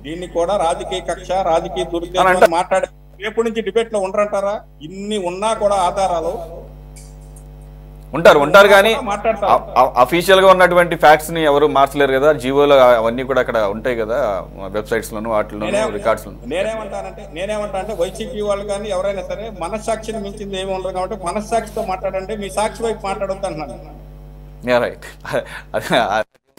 దీన్ని కూడా రాజకీయ కక్ష, రాజకీయ దురుద్దేశం మాట్లాడే రేపు నుంచి డిబేట్ లో ఉండరంటారా? ఇన్ని ఉన్నా కూడా ఆధారాలు ఉంటారు కానీ అఫీషియల్ గా ఉన్నటువంటి ఫ్యాక్ట్స్ ని ఎవరు మార్చలేరు కదా. జీవోలో అవన్నీ కూడా అక్కడ ఉంటాయి కదా, వెబ్సైట్స్ లోను వాటిలోను రికార్డ్స్ లోను. నేనేమంటానంటే వైసీపీ వాళ్ళు కానీ ఎవరైనా సరే మనస్సాక్షిని మించింది ఏమి ఉండదు కాబట్టి మనస్సాక్షితో మాట్లాడండి, మీ సాక్షి వైపు మాట్లాడొద్దు అంటున్నాను. రైట్,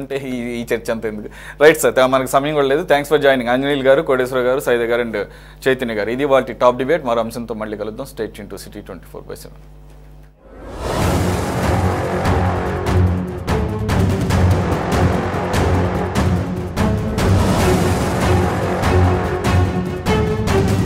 అంటే ఈ చర్చ అంతా ఎందుకు. రైట్ సార్, మనకు సమయం కూడా లేదు. Thanks for joining. ఆంజనేయులు గారు, కోటేశ్వర గారు, సైద గారు అండ్ చైతన్య గారు. ఇది వాళ్ళ టాప్ డిబేట్. మరో అంశంతో మళ్ళీ కలుద్దాం. Stay tune to city 24/7.